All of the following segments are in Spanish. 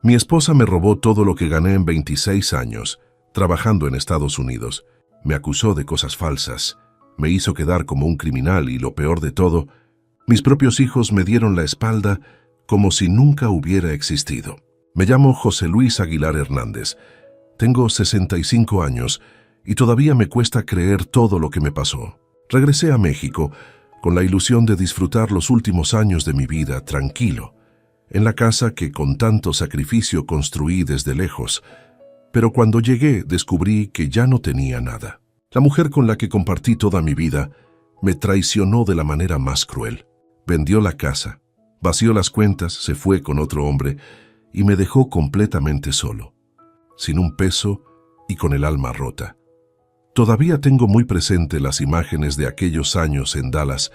Mi esposa me robó todo lo que gané en 26 años, trabajando en Estados Unidos. Me acusó de cosas falsas, me hizo quedar como un criminal y lo peor de todo, mis propios hijos me dieron la espalda como si nunca hubiera existido. Me llamo José Luis Aguilar Hernández. Tengo 65 años y todavía me cuesta creer todo lo que me pasó. Regresé a México con la ilusión de disfrutar los últimos años de mi vida tranquilo, en la casa que con tanto sacrificio construí desde lejos. Pero cuando llegué descubrí que ya no tenía nada. La mujer con la que compartí toda mi vida me traicionó de la manera más cruel. Vendió la casa, vació las cuentas, se fue con otro hombre y me dejó completamente solo, sin un peso y con el alma rota. Todavía tengo muy presente las imágenes de aquellos años en Dallas,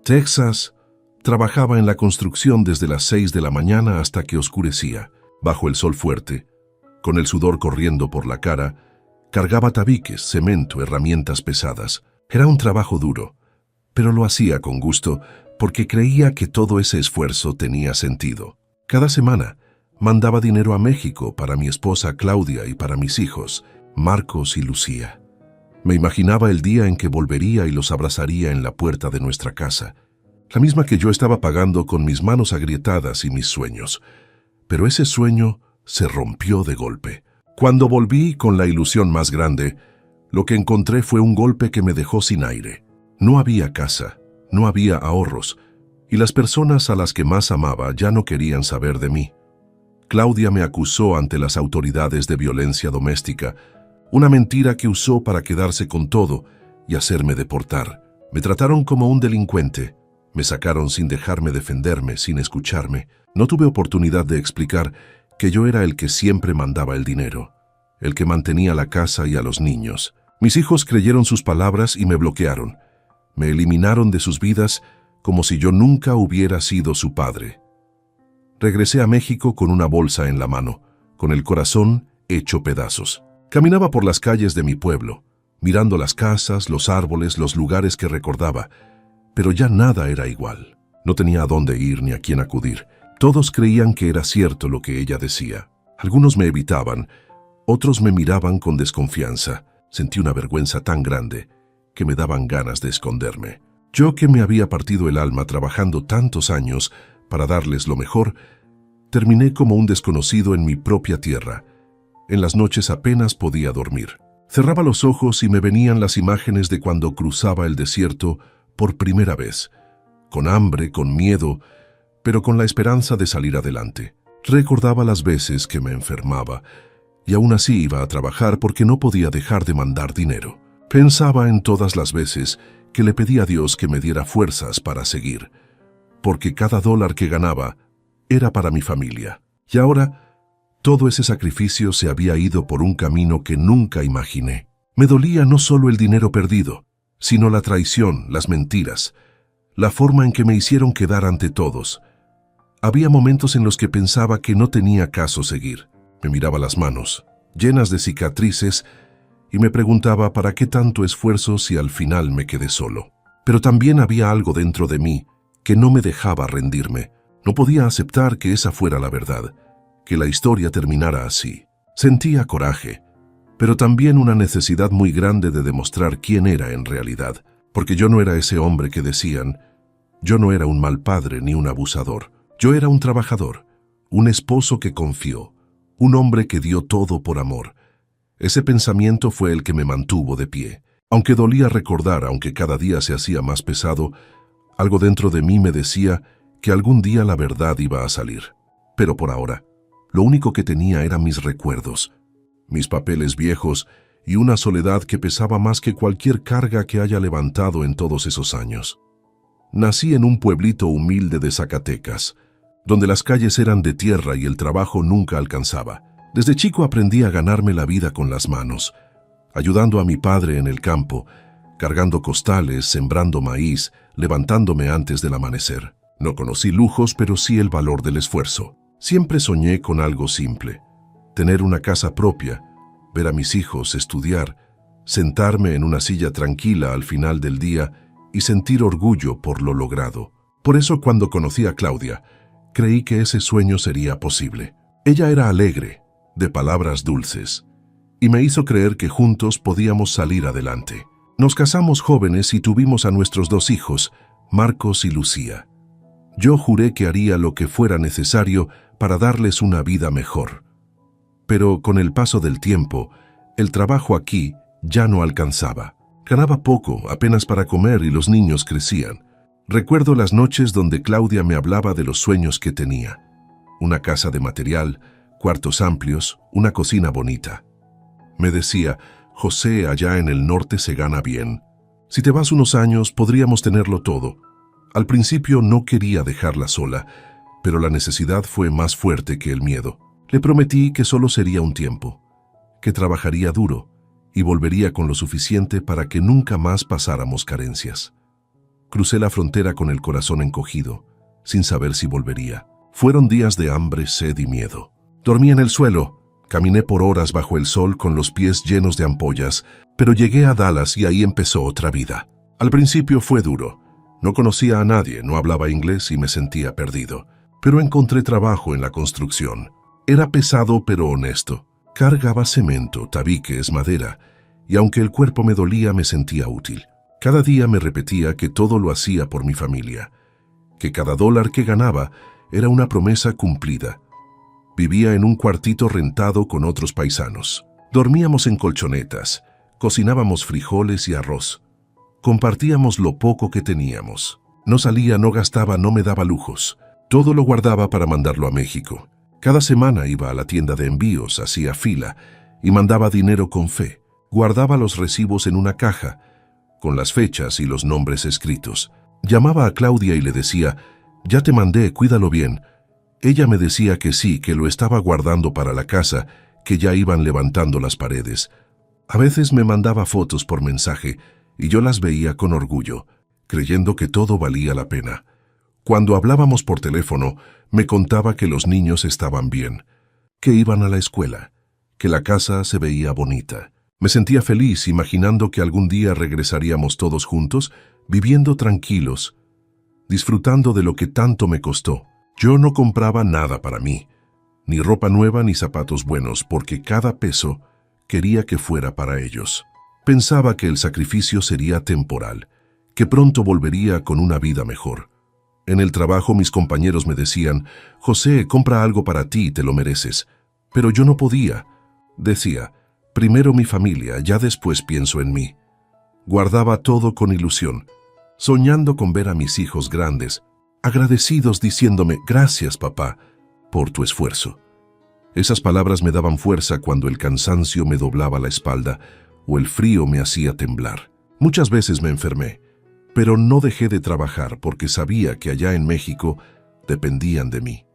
Texas. Trabajaba en la construcción desde las 6 de la mañana hasta que oscurecía, bajo el sol fuerte, con el sudor corriendo por la cara. Cargaba tabiques, cemento, herramientas pesadas. Era un trabajo duro, pero lo hacía con gusto porque creía que todo ese esfuerzo tenía sentido. Cada semana mandaba dinero a México para mi esposa Claudia y para mis hijos, Marcos y Lucía. Me imaginaba el día en que volvería y los abrazaría en la puerta de nuestra casa, la misma que yo estaba pagando con mis manos agrietadas y mis sueños. Pero ese sueño se rompió de golpe. Cuando volví con la ilusión más grande, lo que encontré fue un golpe que me dejó sin aire. No había casa, no había ahorros, y las personas a las que más amaba ya no querían saber de mí. Claudia me acusó ante las autoridades de violencia doméstica, una mentira que usó para quedarse con todo y hacerme deportar. Me trataron como un delincuente, me sacaron sin dejarme defenderme, sin escucharme. No tuve oportunidad de explicar que yo era el que siempre mandaba el dinero, el que mantenía la casa y a los niños. Mis hijos creyeron sus palabras y me bloquearon. Me eliminaron de sus vidas como si yo nunca hubiera sido su padre. Regresé a México con una bolsa en la mano, con el corazón hecho pedazos. Caminaba por las calles de mi pueblo, mirando las casas, los árboles, los lugares que recordaba, pero ya nada era igual. No tenía a dónde ir ni a quién acudir. Todos creían que era cierto lo que ella decía. Algunos me evitaban, otros me miraban con desconfianza. Sentí una vergüenza tan grande que me daban ganas de esconderme. Yo que me había partido el alma trabajando tantos años para darles lo mejor, terminé como un desconocido en mi propia tierra. En las noches apenas podía dormir. Cerraba los ojos y me venían las imágenes de cuando cruzaba el desierto por primera vez, con hambre, con miedo, pero con la esperanza de salir adelante. Recordaba las veces que me enfermaba, y aún así iba a trabajar porque no podía dejar de mandar dinero. Pensaba en todas las veces que le pedí a Dios que me diera fuerzas para seguir, porque cada dólar que ganaba era para mi familia. Y ahora, todo ese sacrificio se había ido por un camino que nunca imaginé. Me dolía no solo el dinero perdido, sino la traición, las mentiras, la forma en que me hicieron quedar ante todos. Había momentos en los que pensaba que no tenía caso seguir. Me miraba las manos, llenas de cicatrices, y me preguntaba para qué tanto esfuerzo si al final me quedé solo. Pero también había algo dentro de mí que no me dejaba rendirme. No podía aceptar que esa fuera la verdad, que la historia terminara así. Sentía coraje, pero también una necesidad muy grande de demostrar quién era en realidad, porque yo no era ese hombre que decían. Yo no era un mal padre ni un abusador. Yo era un trabajador, un esposo que confió, un hombre que dio todo por amor. Ese pensamiento fue el que me mantuvo de pie. Aunque dolía recordar, aunque cada día se hacía más pesado, algo dentro de mí me decía que algún día la verdad iba a salir. Pero por ahora, lo único que tenía eran mis recuerdos, mis papeles viejos y una soledad que pesaba más que cualquier carga que haya levantado en todos esos años. Nací en un pueblito humilde de Zacatecas, donde las calles eran de tierra y el trabajo nunca alcanzaba. Desde chico aprendí a ganarme la vida con las manos, ayudando a mi padre en el campo, cargando costales, sembrando maíz, levantándome antes del amanecer. No conocí lujos, pero sí el valor del esfuerzo. Siempre soñé con algo simple: tener una casa propia, ver a mis hijos estudiar, sentarme en una silla tranquila al final del día y sentir orgullo por lo logrado. Por eso, cuando conocí a Claudia, creí que ese sueño sería posible. Ella era alegre, de palabras dulces, y me hizo creer que juntos podíamos salir adelante. Nos casamos jóvenes y tuvimos a nuestros 2 hijos, Marcos y Lucía. Yo juré que haría lo que fuera necesario para darles una vida mejor. Pero con el paso del tiempo, el trabajo aquí ya no alcanzaba. Ganaba poco, apenas para comer, y los niños crecían. Recuerdo las noches donde Claudia me hablaba de los sueños que tenía. Una casa de material, cuartos amplios, una cocina bonita. Me decía, José, allá en el norte se gana bien. Si te vas unos años, podríamos tenerlo todo. Al principio no quería dejarla sola, pero la necesidad fue más fuerte que el miedo. Le prometí que solo sería un tiempo, que trabajaría duro y volvería con lo suficiente para que nunca más pasáramos carencias. Crucé la frontera con el corazón encogido, sin saber si volvería. Fueron días de hambre, sed y miedo. Dormí en el suelo, caminé por horas bajo el sol con los pies llenos de ampollas, pero llegué a Dallas y ahí empezó otra vida. Al principio fue duro. No conocía a nadie, no hablaba inglés y me sentía perdido. Pero encontré trabajo en la construcción. Era pesado pero honesto. Cargaba cemento, tabiques, madera, y aunque el cuerpo me dolía, me sentía útil. Cada día me repetía que todo lo hacía por mi familia, que cada dólar que ganaba era una promesa cumplida. Vivía en un cuartito rentado con otros paisanos. Dormíamos en colchonetas, cocinábamos frijoles y arroz. Compartíamos lo poco que teníamos. No salía, no gastaba, no me daba lujos. Todo lo guardaba para mandarlo a México. Cada semana iba a la tienda de envíos, hacía fila y mandaba dinero con fe. Guardaba los recibos en una caja, con las fechas y los nombres escritos. Llamaba a Claudia y le decía, «Ya te mandé, cuídalo bien». Ella me decía que sí, que lo estaba guardando para la casa, que ya iban levantando las paredes. A veces me mandaba fotos por mensaje y yo las veía con orgullo, creyendo que todo valía la pena. Cuando hablábamos por teléfono, me contaba que los niños estaban bien, que iban a la escuela, que la casa se veía bonita. Me sentía feliz imaginando que algún día regresaríamos todos juntos, viviendo tranquilos, disfrutando de lo que tanto me costó. Yo no compraba nada para mí, ni ropa nueva ni zapatos buenos, porque cada peso quería que fuera para ellos. Pensaba que el sacrificio sería temporal, que pronto volvería con una vida mejor. En el trabajo mis compañeros me decían, «José, compra algo para ti, te lo mereces». Pero yo no podía. Decía, «Primero mi familia, ya después pienso en mí». Guardaba todo con ilusión, soñando con ver a mis hijos grandes, agradecidos diciéndome, «Gracias, papá, por tu esfuerzo». Esas palabras me daban fuerza cuando el cansancio me doblaba la espalda o el frío me hacía temblar. Muchas veces me enfermé, pero no dejé de trabajar porque sabía que allá en México dependían de mí.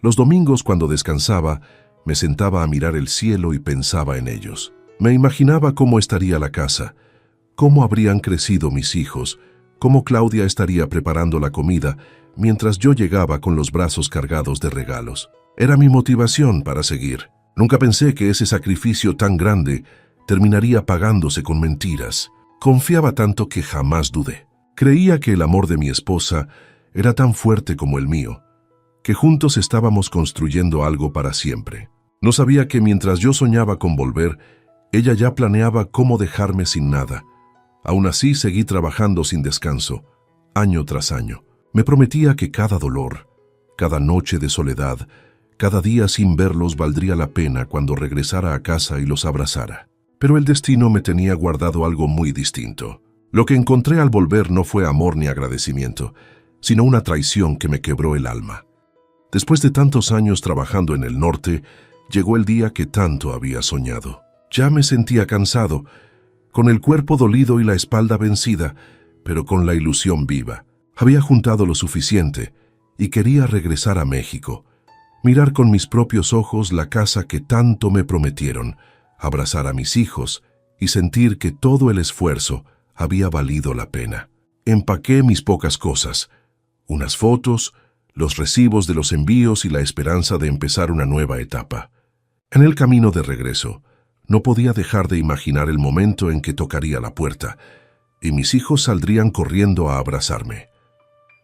Los domingos, cuando descansaba, me sentaba a mirar el cielo y pensaba en ellos. Me imaginaba cómo estaría la casa, cómo habrían crecido mis hijos, cómo Claudia estaría preparando la comida mientras yo llegaba con los brazos cargados de regalos. Era mi motivación para seguir. Nunca pensé que ese sacrificio tan grande terminaría pagándose con mentiras. Confiaba tanto que jamás dudé. Creía que el amor de mi esposa era tan fuerte como el mío, que juntos estábamos construyendo algo para siempre. No sabía que mientras yo soñaba con volver, ella ya planeaba cómo dejarme sin nada. Aún así seguí trabajando sin descanso, año tras año. Me prometía que cada dolor, cada noche de soledad, cada día sin verlos valdría la pena cuando regresara a casa y los abrazara. Pero el destino me tenía guardado algo muy distinto. Lo que encontré al volver no fue amor ni agradecimiento, sino una traición que me quebró el alma. Después de tantos años trabajando en el norte, llegó el día que tanto había soñado. Ya me sentía cansado, con el cuerpo dolido y la espalda vencida, pero con la ilusión viva. Había juntado lo suficiente y quería regresar a México, mirar con mis propios ojos la casa que tanto me prometieron, abrazar a mis hijos y sentir que todo el esfuerzo había valido la pena. Empaqué mis pocas cosas, unas fotos, los recibos de los envíos y la esperanza de empezar una nueva etapa. En el camino de regreso, no podía dejar de imaginar el momento en que tocaría la puerta y mis hijos saldrían corriendo a abrazarme.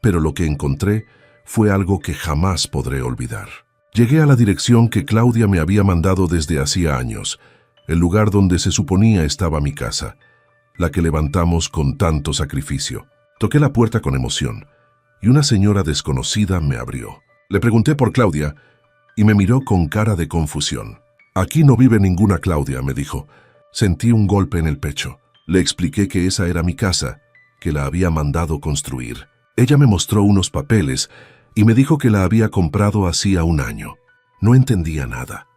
Pero lo que encontré fue algo que jamás podré olvidar. Llegué a la dirección que Claudia me había mandado desde hacía años, el lugar donde se suponía estaba mi casa, la que levantamos con tanto sacrificio. Toqué la puerta con emoción, y una señora desconocida me abrió. Le pregunté por Claudia, y me miró con cara de confusión. «Aquí no vive ninguna Claudia», me dijo. Sentí un golpe en el pecho. Le expliqué que esa era mi casa, que la había mandado construir. Ella me mostró unos papeles y me dijo que la había comprado hacía un año. No entendía nada.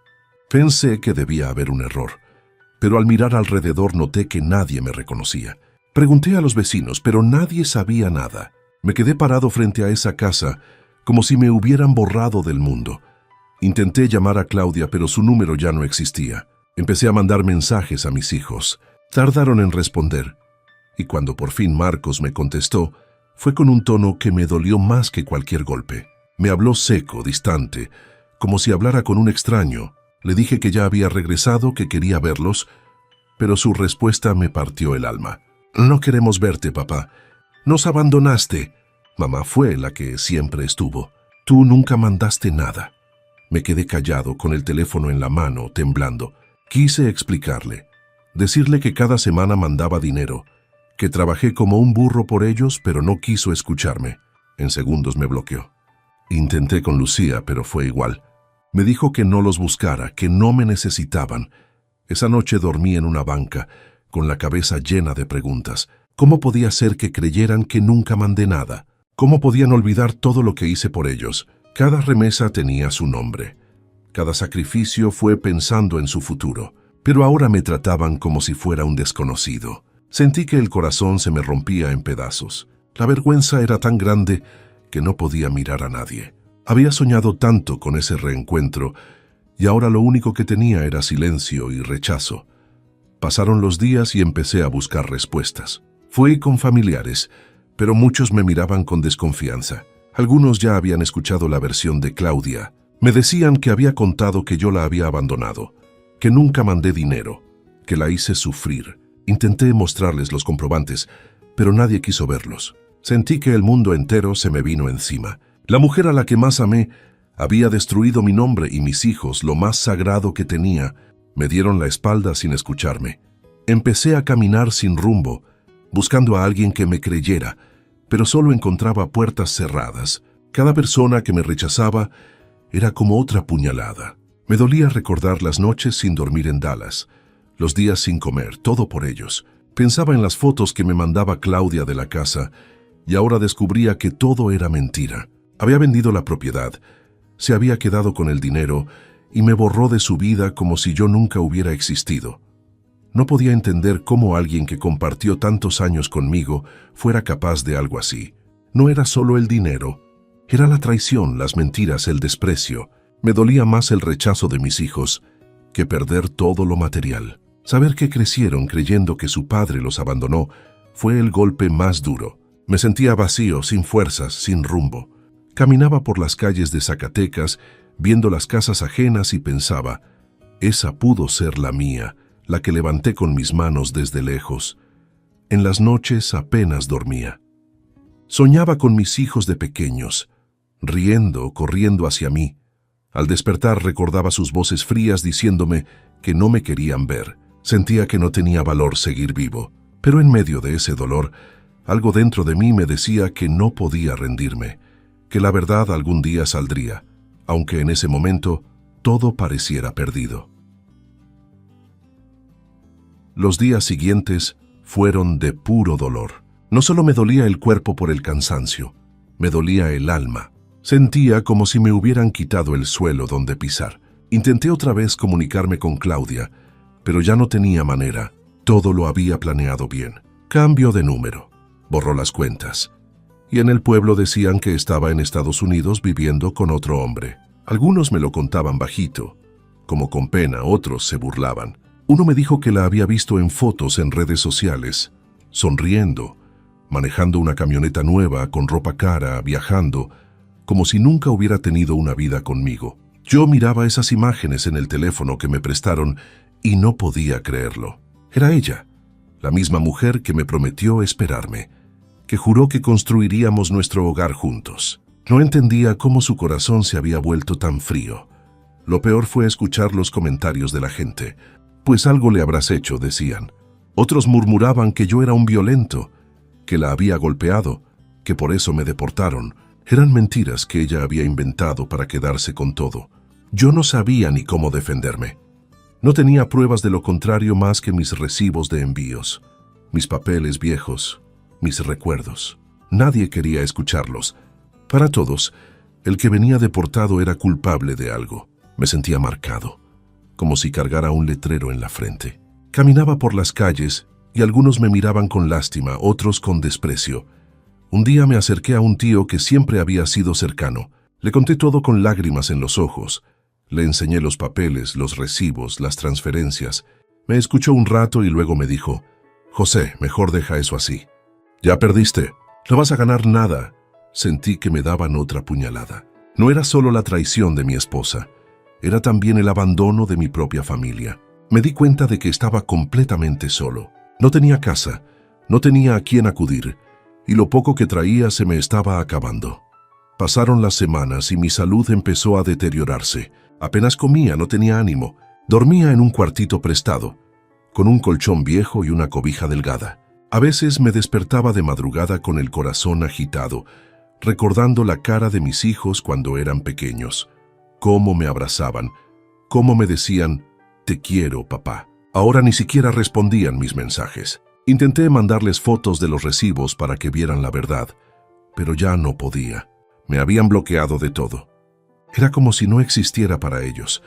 Pensé que debía haber un error, pero al mirar alrededor noté que nadie me reconocía. Pregunté a los vecinos, pero nadie sabía nada. Me quedé parado frente a esa casa, como si me hubieran borrado del mundo. Intenté llamar a Claudia, pero su número ya no existía. Empecé a mandar mensajes a mis hijos. Tardaron en responder, y cuando por fin Marcos me contestó, fue con un tono que me dolió más que cualquier golpe. Me habló seco, distante, como si hablara con un extraño. Le dije que ya había regresado, que quería verlos, pero su respuesta me partió el alma. «No queremos verte, papá. Nos abandonaste. Mamá fue la que siempre estuvo. Tú nunca mandaste nada». Me quedé callado, con el teléfono en la mano, temblando. Quise explicarle, decirle que cada semana mandaba dinero, que trabajé como un burro por ellos, pero no quiso escucharme. En segundos me bloqueó. Intenté con Lucía, pero fue igual. Me dijo que no los buscara, que no me necesitaban. Esa noche dormí en una banca, con la cabeza llena de preguntas. ¿Cómo podía ser que creyeran que nunca mandé nada? ¿Cómo podían olvidar todo lo que hice por ellos? Cada remesa tenía su nombre. Cada sacrificio fue pensando en su futuro. Pero ahora me trataban como si fuera un desconocido. Sentí que el corazón se me rompía en pedazos. La vergüenza era tan grande que no podía mirar a nadie. Había soñado tanto con ese reencuentro, y ahora lo único que tenía era silencio y rechazo. Pasaron los días y empecé a buscar respuestas. Fui con familiares, pero muchos me miraban con desconfianza. Algunos ya habían escuchado la versión de Claudia. Me decían que había contado que yo la había abandonado, que nunca mandé dinero, que la hice sufrir. Intenté mostrarles los comprobantes, pero nadie quiso verlos. Sentí que el mundo entero se me vino encima. La mujer a la que más amé había destruido mi nombre y mis hijos, lo más sagrado que tenía. Me dieron la espalda sin escucharme. Empecé a caminar sin rumbo, buscando a alguien que me creyera, pero solo encontraba puertas cerradas. Cada persona que me rechazaba era como otra puñalada. Me dolía recordar las noches sin dormir en Dallas, los días sin comer, todo por ellos. Pensaba en las fotos que me mandaba Claudia de la casa, y ahora descubría que todo era mentira. Había vendido la propiedad, se había quedado con el dinero y me borró de su vida como si yo nunca hubiera existido. No podía entender cómo alguien que compartió tantos años conmigo fuera capaz de algo así. No era solo el dinero, era la traición, las mentiras, el desprecio. Me dolía más el rechazo de mis hijos que perder todo lo material. Saber que crecieron creyendo que su padre los abandonó fue el golpe más duro. Me sentía vacío, sin fuerzas, sin rumbo. Caminaba por las calles de Zacatecas, viendo las casas ajenas y pensaba, esa pudo ser la mía, la que levanté con mis manos desde lejos. En las noches apenas dormía. Soñaba con mis hijos de pequeños, riendo, corriendo hacia mí. Al despertar recordaba sus voces frías diciéndome que no me querían ver. Sentía que no tenía valor seguir vivo, pero en medio de ese dolor, algo dentro de mí me decía que no podía rendirme, que la verdad algún día saldría, aunque en ese momento todo pareciera perdido. Los días siguientes fueron de puro dolor. No solo me dolía el cuerpo por el cansancio, me dolía el alma. Sentía como si me hubieran quitado el suelo donde pisar. Intenté otra vez comunicarme con Claudia, pero ya no tenía manera. Todo lo había planeado bien. Cambio de número. Borró las cuentas. Y en el pueblo decían que estaba en Estados Unidos viviendo con otro hombre. Algunos me lo contaban bajito, como con pena, otros se burlaban. Uno me dijo que la había visto en fotos en redes sociales, sonriendo, manejando una camioneta nueva, con ropa cara, viajando, como si nunca hubiera tenido una vida conmigo. Yo miraba esas imágenes en el teléfono que me prestaron y no podía creerlo. Era ella, la misma mujer que me prometió esperarme, que juró que construiríamos nuestro hogar juntos. No entendía cómo su corazón se había vuelto tan frío. Lo peor fue escuchar los comentarios de la gente. Pues algo le habrás hecho, decían. Otros murmuraban que yo era un violento, que la había golpeado, que por eso me deportaron. Eran mentiras que ella había inventado para quedarse con todo. Yo no sabía ni cómo defenderme. No tenía pruebas de lo contrario más que mis recibos de envíos, mis papeles viejos, mis recuerdos. Nadie quería escucharlos. Para todos, el que venía deportado era culpable de algo. Me sentía marcado, como si cargara un letrero en la frente. Caminaba por las calles y algunos me miraban con lástima, otros con desprecio. Un día me acerqué a un tío que siempre había sido cercano. Le conté todo con lágrimas en los ojos. Le enseñé los papeles, los recibos, las transferencias. Me escuchó un rato y luego me dijo: «José, mejor deja eso así. Ya perdiste. No vas a ganar nada». Sentí que me daban otra puñalada. No era solo la traición de mi esposa, era también el abandono de mi propia familia. Me di cuenta de que estaba completamente solo. No tenía casa, no tenía a quién acudir, y lo poco que traía se me estaba acabando. Pasaron las semanas y mi salud empezó a deteriorarse. Apenas comía, no tenía ánimo. Dormía en un cuartito prestado, con un colchón viejo y una cobija delgada. A veces me despertaba de madrugada con el corazón agitado, recordando la cara de mis hijos cuando eran pequeños. Cómo me abrazaban, cómo me decían: «Te quiero, papá». Ahora ni siquiera respondían mis mensajes. Intenté mandarles fotos de los recibos para que vieran la verdad, pero ya no podía. Me habían bloqueado de todo. Era como si no existiera para ellos.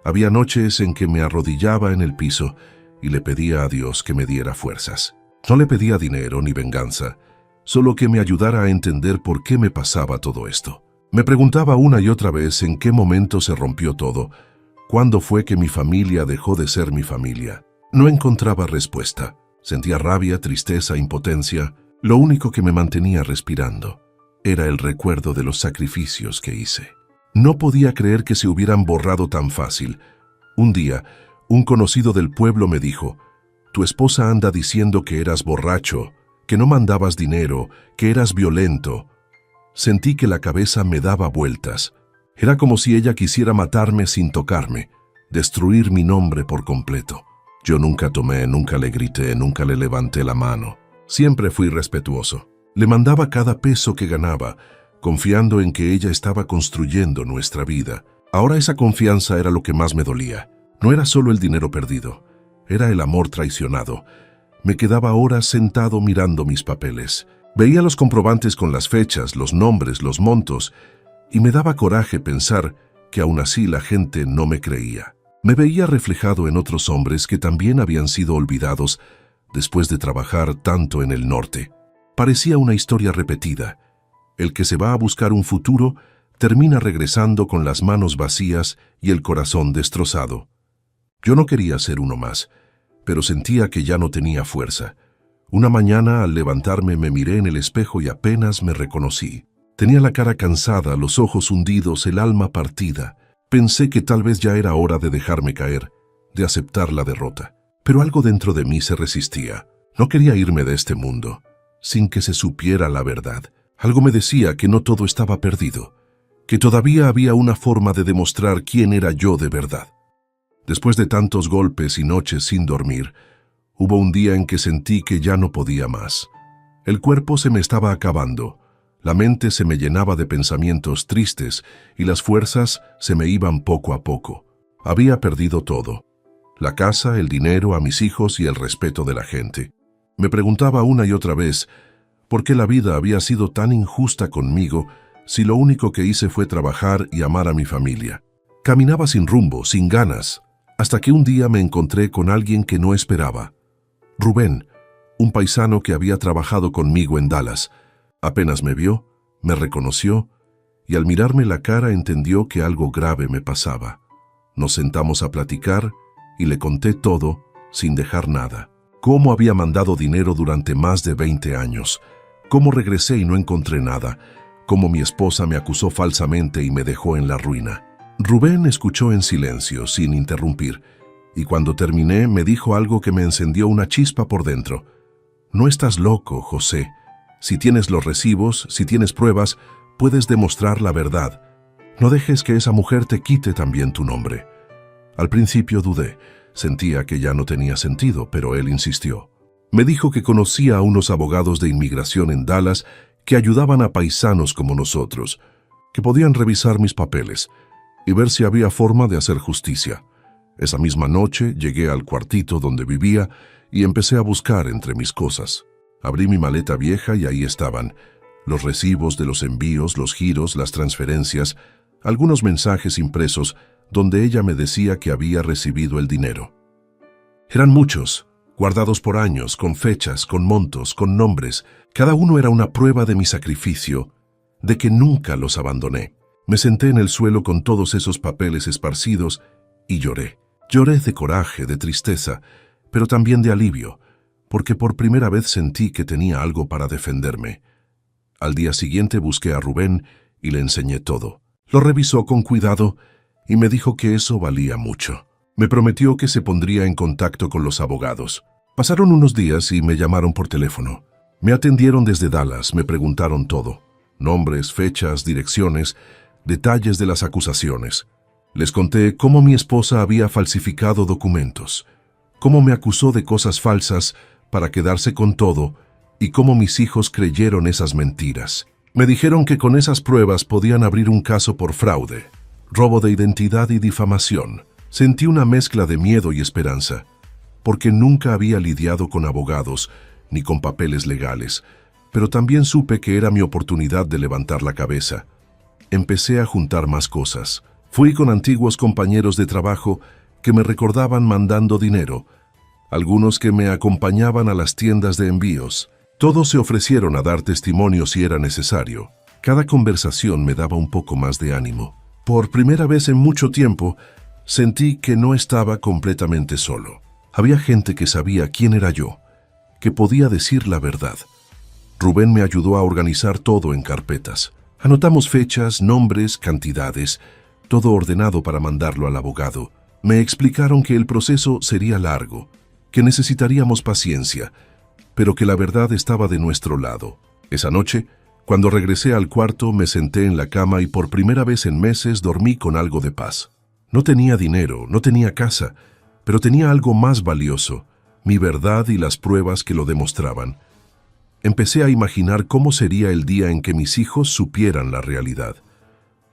Había noches en que me arrodillaba en el piso y le pedía a Dios que me diera fuerzas. No le pedía dinero ni venganza, solo que me ayudara a entender por qué me pasaba todo esto. Me preguntaba una y otra vez en qué momento se rompió todo, cuándo fue que mi familia dejó de ser mi familia. No encontraba respuesta. Sentía rabia, tristeza, impotencia. Lo único que me mantenía respirando era el recuerdo de los sacrificios que hice. No podía creer que se hubieran borrado tan fácil. Un día, un conocido del pueblo me dijo: «Tu esposa anda diciendo que eras borracho, que no mandabas dinero, que eras violento». Sentí que la cabeza me daba vueltas. Era como si ella quisiera matarme sin tocarme, destruir mi nombre por completo. Yo nunca tomé, nunca le grité, nunca le levanté la mano. Siempre fui respetuoso. Le mandaba cada peso que ganaba, confiando en que ella estaba construyendo nuestra vida. Ahora esa confianza era lo que más me dolía. No era solo el dinero perdido, era el amor traicionado. Me quedaba horas sentado mirando mis papeles. Veía los comprobantes con las fechas, los nombres, los montos, y me daba coraje pensar que aún así la gente no me creía. Me veía reflejado en otros hombres que también habían sido olvidados después de trabajar tanto en el norte. Parecía una historia repetida. El que se va a buscar un futuro termina regresando con las manos vacías y el corazón destrozado. Yo no quería ser uno más, pero sentía que ya no tenía fuerza. Una mañana, al levantarme, me miré en el espejo y apenas me reconocí. Tenía la cara cansada, los ojos hundidos, el alma partida. Pensé que tal vez ya era hora de dejarme caer, de aceptar la derrota. Pero algo dentro de mí se resistía. No quería irme de este mundo, sin que se supiera la verdad. Algo me decía que no todo estaba perdido, que todavía había una forma de demostrar quién era yo de verdad. Después de tantos golpes y noches sin dormir, hubo un día en que sentí que ya no podía más. El cuerpo se me estaba acabando, la mente se me llenaba de pensamientos tristes y las fuerzas se me iban poco a poco. Había perdido todo: la casa, el dinero, a mis hijos y el respeto de la gente. Me preguntaba una y otra vez por qué la vida había sido tan injusta conmigo si lo único que hice fue trabajar y amar a mi familia. Caminaba sin rumbo, sin ganas, hasta que un día me encontré con alguien que no esperaba. Rubén, un paisano que había trabajado conmigo en Dallas. Apenas me vio, me reconoció y al mirarme la cara entendió que algo grave me pasaba. Nos sentamos a platicar y le conté todo sin dejar nada. Cómo había mandado dinero durante más de 20 años, cómo regresé y no encontré nada, cómo mi esposa me acusó falsamente y me dejó en la ruina. Rubén escuchó en silencio, sin interrumpir, y cuando terminé me dijo algo que me encendió una chispa por dentro. «No estás loco, José. Si tienes los recibos, si tienes pruebas, puedes demostrar la verdad. No dejes que esa mujer te quite también tu nombre. Al principio dudé, sentía que ya no tenía sentido, pero él insistió. Me dijo que conocía a unos abogados de inmigración en Dallas que ayudaban a paisanos como nosotros, que podían revisar mis papeles y ver si había forma de hacer justicia. Esa misma noche llegué al cuartito donde vivía y empecé a buscar entre mis cosas. Abrí mi maleta vieja y ahí estaban los recibos de los envíos, los giros, las transferencias, algunos mensajes impresos donde ella me decía que había recibido el dinero. Eran muchos, guardados por años, con fechas, con montos, con nombres. Cada uno era una prueba de mi sacrificio, de que nunca los abandoné. Me senté en el suelo con todos esos papeles esparcidos y lloré. Lloré de coraje, de tristeza, pero también de alivio, porque por primera vez sentí que tenía algo para defenderme. Al día siguiente busqué a Rubén y le enseñé todo. Lo revisó con cuidado y me dijo que eso valía mucho. Me prometió que se pondría en contacto con los abogados. Pasaron unos días y me llamaron por teléfono. Me atendieron desde Dallas, me preguntaron todo. Nombres, fechas, direcciones, detalles de las acusaciones. Les conté cómo mi esposa había falsificado documentos, cómo me acusó de cosas falsas para quedarse con todo y cómo mis hijos creyeron esas mentiras. Me dijeron que con esas pruebas podían abrir un caso por fraude, robo de identidad y difamación. Sentí una mezcla de miedo y esperanza, porque nunca había lidiado con abogados ni con papeles legales, pero también supe que era mi oportunidad de levantar la cabeza. Empecé a juntar más cosas. Fui con antiguos compañeros de trabajo que me recordaban mandando dinero, algunos que me acompañaban a las tiendas de envíos. Todos se ofrecieron a dar testimonio si era necesario. Cada conversación me daba un poco más de ánimo. Por primera vez en mucho tiempo, sentí que no estaba completamente solo. Había gente que sabía quién era yo, que podía decir la verdad. Rubén me ayudó a organizar todo en carpetas. Anotamos fechas, nombres, cantidades, todo ordenado para mandarlo al abogado. Me explicaron que el proceso sería largo, que necesitaríamos paciencia, pero que la verdad estaba de nuestro lado. Esa noche, cuando regresé al cuarto, me senté en la cama y por primera vez en meses dormí con algo de paz. No tenía dinero, no tenía casa, pero tenía algo más valioso, mi verdad y las pruebas que lo demostraban. Empecé a imaginar cómo sería el día en que mis hijos supieran la realidad.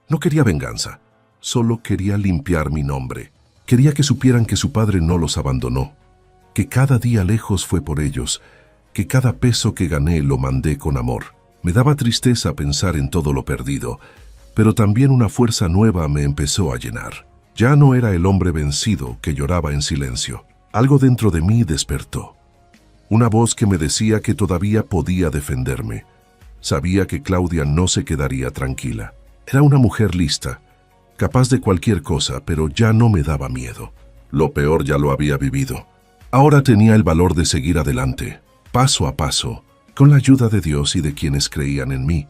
No quería venganza, solo quería limpiar mi nombre. Quería que supieran que su padre no los abandonó, que cada día lejos fue por ellos, que cada peso que gané lo mandé con amor. Me daba tristeza pensar en todo lo perdido, pero también una fuerza nueva me empezó a llenar. Ya no era el hombre vencido que lloraba en silencio. Algo dentro de mí despertó. Una voz que me decía que todavía podía defenderme. Sabía que Claudia no se quedaría tranquila. Era una mujer lista, capaz de cualquier cosa, pero ya no me daba miedo. Lo peor ya lo había vivido. Ahora tenía el valor de seguir adelante, paso a paso, con la ayuda de Dios y de quienes creían en mí.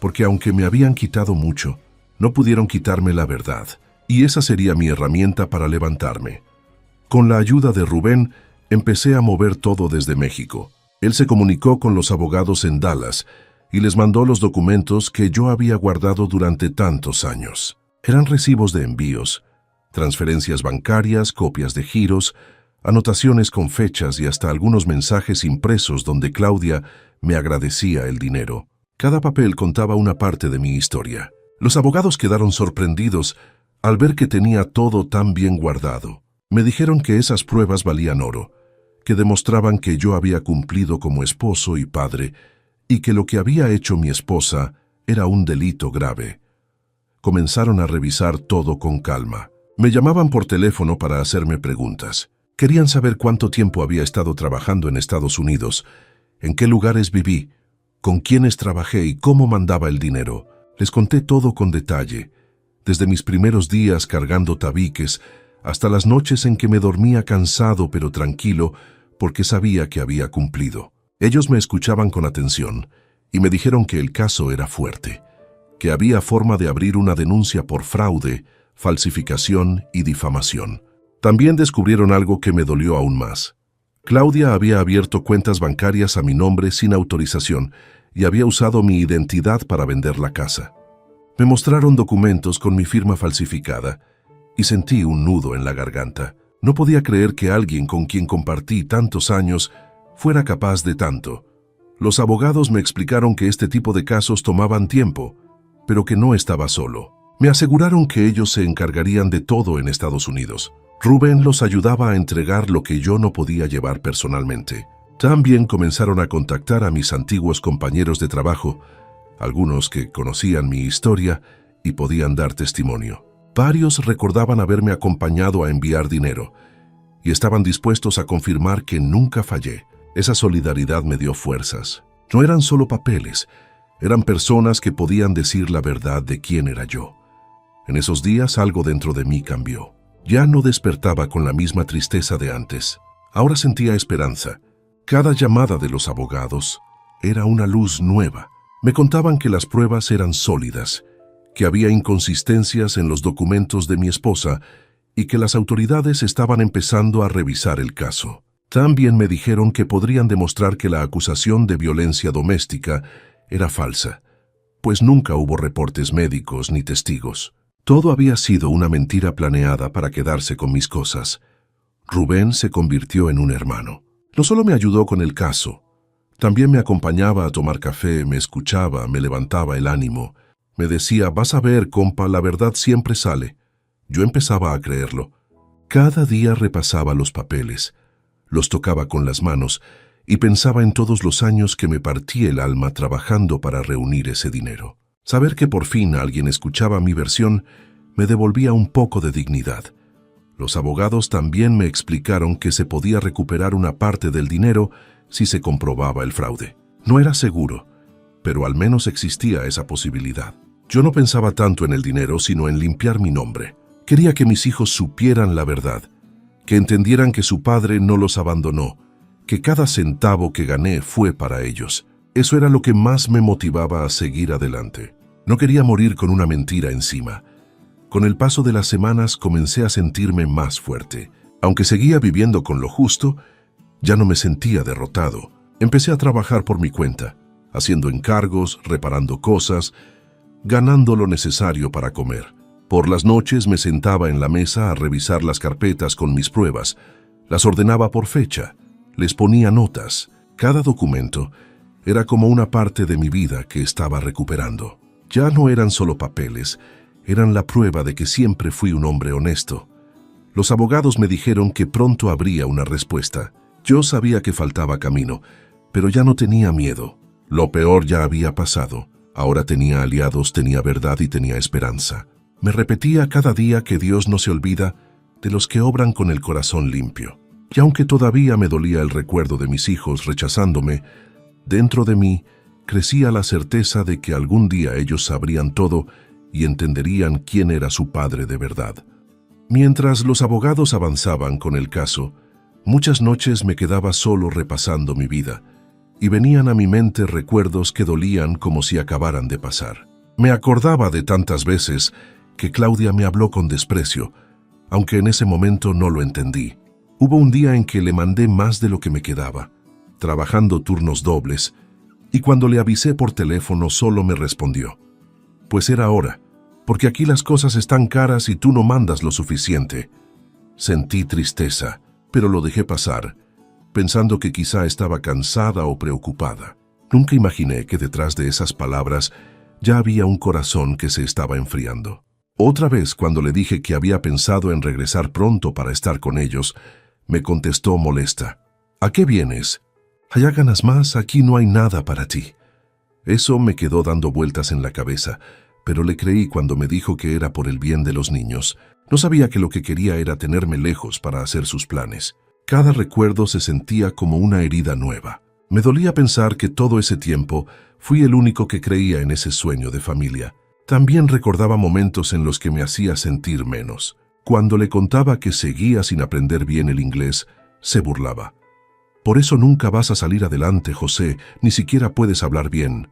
Porque aunque me habían quitado mucho, no pudieron quitarme la verdad, y esa sería mi herramienta para levantarme. Con la ayuda de Rubén, empecé a mover todo desde México. Él se comunicó con los abogados en Dallas y les mandó los documentos que yo había guardado durante tantos años. Eran recibos de envíos, transferencias bancarias, copias de giros, anotaciones con fechas y hasta algunos mensajes impresos donde Claudia me agradecía el dinero. Cada papel contaba una parte de mi historia. Los abogados quedaron sorprendidos al ver que tenía todo tan bien guardado. Me dijeron que esas pruebas valían oro, que demostraban que yo había cumplido como esposo y padre y que lo que había hecho mi esposa era un delito grave. Comenzaron a revisar todo con calma. Me llamaban por teléfono para hacerme preguntas. Querían saber cuánto tiempo había estado trabajando en Estados Unidos, en qué lugares viví, con quiénes trabajé y cómo mandaba el dinero. Les conté todo con detalle, desde mis primeros días cargando tabiques hasta las noches en que me dormía cansado pero tranquilo porque sabía que había cumplido. Ellos me escuchaban con atención y me dijeron que el caso era fuerte, que había forma de abrir una denuncia por fraude, falsificación y difamación. También descubrieron algo que me dolió aún más. Claudia había abierto cuentas bancarias a mi nombre sin autorización y había usado mi identidad para vender la casa. Me mostraron documentos con mi firma falsificada y sentí un nudo en la garganta. No podía creer que alguien con quien compartí tantos años fuera capaz de tanto. Los abogados me explicaron que este tipo de casos tomaban tiempo, pero que no estaba solo. Me aseguraron que ellos se encargarían de todo en Estados Unidos. Rubén los ayudaba a entregar lo que yo no podía llevar personalmente. También comenzaron a contactar a mis antiguos compañeros de trabajo, algunos que conocían mi historia y podían dar testimonio. Varios recordaban haberme acompañado a enviar dinero y estaban dispuestos a confirmar que nunca fallé. Esa solidaridad me dio fuerzas. No eran solo papeles, eran personas que podían decir la verdad de quién era yo. En esos días algo dentro de mí cambió. Ya no despertaba con la misma tristeza de antes. Ahora sentía esperanza. Cada llamada de los abogados era una luz nueva. Me contaban que las pruebas eran sólidas, que había inconsistencias en los documentos de mi esposa y que las autoridades estaban empezando a revisar el caso. También me dijeron que podrían demostrar que la acusación de violencia doméstica era falsa, pues nunca hubo reportes médicos ni testigos. Todo había sido una mentira planeada para quedarse con mis cosas. Rubén se convirtió en un hermano. No solo me ayudó con el caso, también me acompañaba a tomar café, me escuchaba, me levantaba el ánimo. Me decía, vas a ver, compa, la verdad siempre sale. Yo empezaba a creerlo. Cada día repasaba los papeles, los tocaba con las manos y pensaba en todos los años que me partí el alma trabajando para reunir ese dinero. Saber que por fin alguien escuchaba mi versión me devolvía un poco de dignidad. Los abogados también me explicaron que se podía recuperar una parte del dinero si se comprobaba el fraude. No era seguro, pero al menos existía esa posibilidad. Yo no pensaba tanto en el dinero, sino en limpiar mi nombre. Quería que mis hijos supieran la verdad, que entendieran que su padre no los abandonó, que cada centavo que gané fue para ellos. Eso era lo que más me motivaba a seguir adelante. No quería morir con una mentira encima. Con el paso de las semanas comencé a sentirme más fuerte. Aunque seguía viviendo con lo justo, ya no me sentía derrotado. Empecé a trabajar por mi cuenta, haciendo encargos, reparando cosas, ganando lo necesario para comer. Por las noches me sentaba en la mesa a revisar las carpetas con mis pruebas. Las ordenaba por fecha, les ponía notas. Cada documento era como una parte de mi vida que estaba recuperando. Ya no eran solo papeles, eran la prueba de que siempre fui un hombre honesto. Los abogados me dijeron que pronto habría una respuesta. Yo sabía que faltaba camino, pero ya no tenía miedo. Lo peor ya había pasado. Ahora tenía aliados, tenía verdad y tenía esperanza. Me repetía cada día que Dios no se olvida de los que obran con el corazón limpio. Y aunque todavía me dolía el recuerdo de mis hijos rechazándome, dentro de mí crecía la certeza de que algún día ellos sabrían todo y entenderían quién era su padre de verdad. Mientras los abogados avanzaban con el caso, muchas noches me quedaba solo repasando mi vida, y venían a mi mente recuerdos que dolían como si acabaran de pasar. Me acordaba de tantas veces que Claudia me habló con desprecio, aunque en ese momento no lo entendí. Hubo un día en que le mandé más de lo que me quedaba, trabajando turnos dobles, y cuando le avisé por teléfono solo me respondió, pues era hora, porque aquí las cosas están caras y tú no mandas lo suficiente. Sentí tristeza, pero lo dejé pasar, pensando que quizá estaba cansada o preocupada. Nunca imaginé que detrás de esas palabras ya había un corazón que se estaba enfriando. Otra vez, cuando le dije que había pensado en regresar pronto para estar con ellos, me contestó molesta. ¿A qué vienes? Allá ganas más, aquí no hay nada para ti. Eso me quedó dando vueltas en la cabeza, pero le creí cuando me dijo que era por el bien de los niños. No sabía que lo que quería era tenerme lejos para hacer sus planes. Cada recuerdo se sentía como una herida nueva. Me dolía pensar que todo ese tiempo fui el único que creía en ese sueño de familia. También recordaba momentos en los que me hacía sentir menos. Cuando le contaba que seguía sin aprender bien el inglés, se burlaba. Por eso nunca vas a salir adelante, José, ni siquiera puedes hablar bien.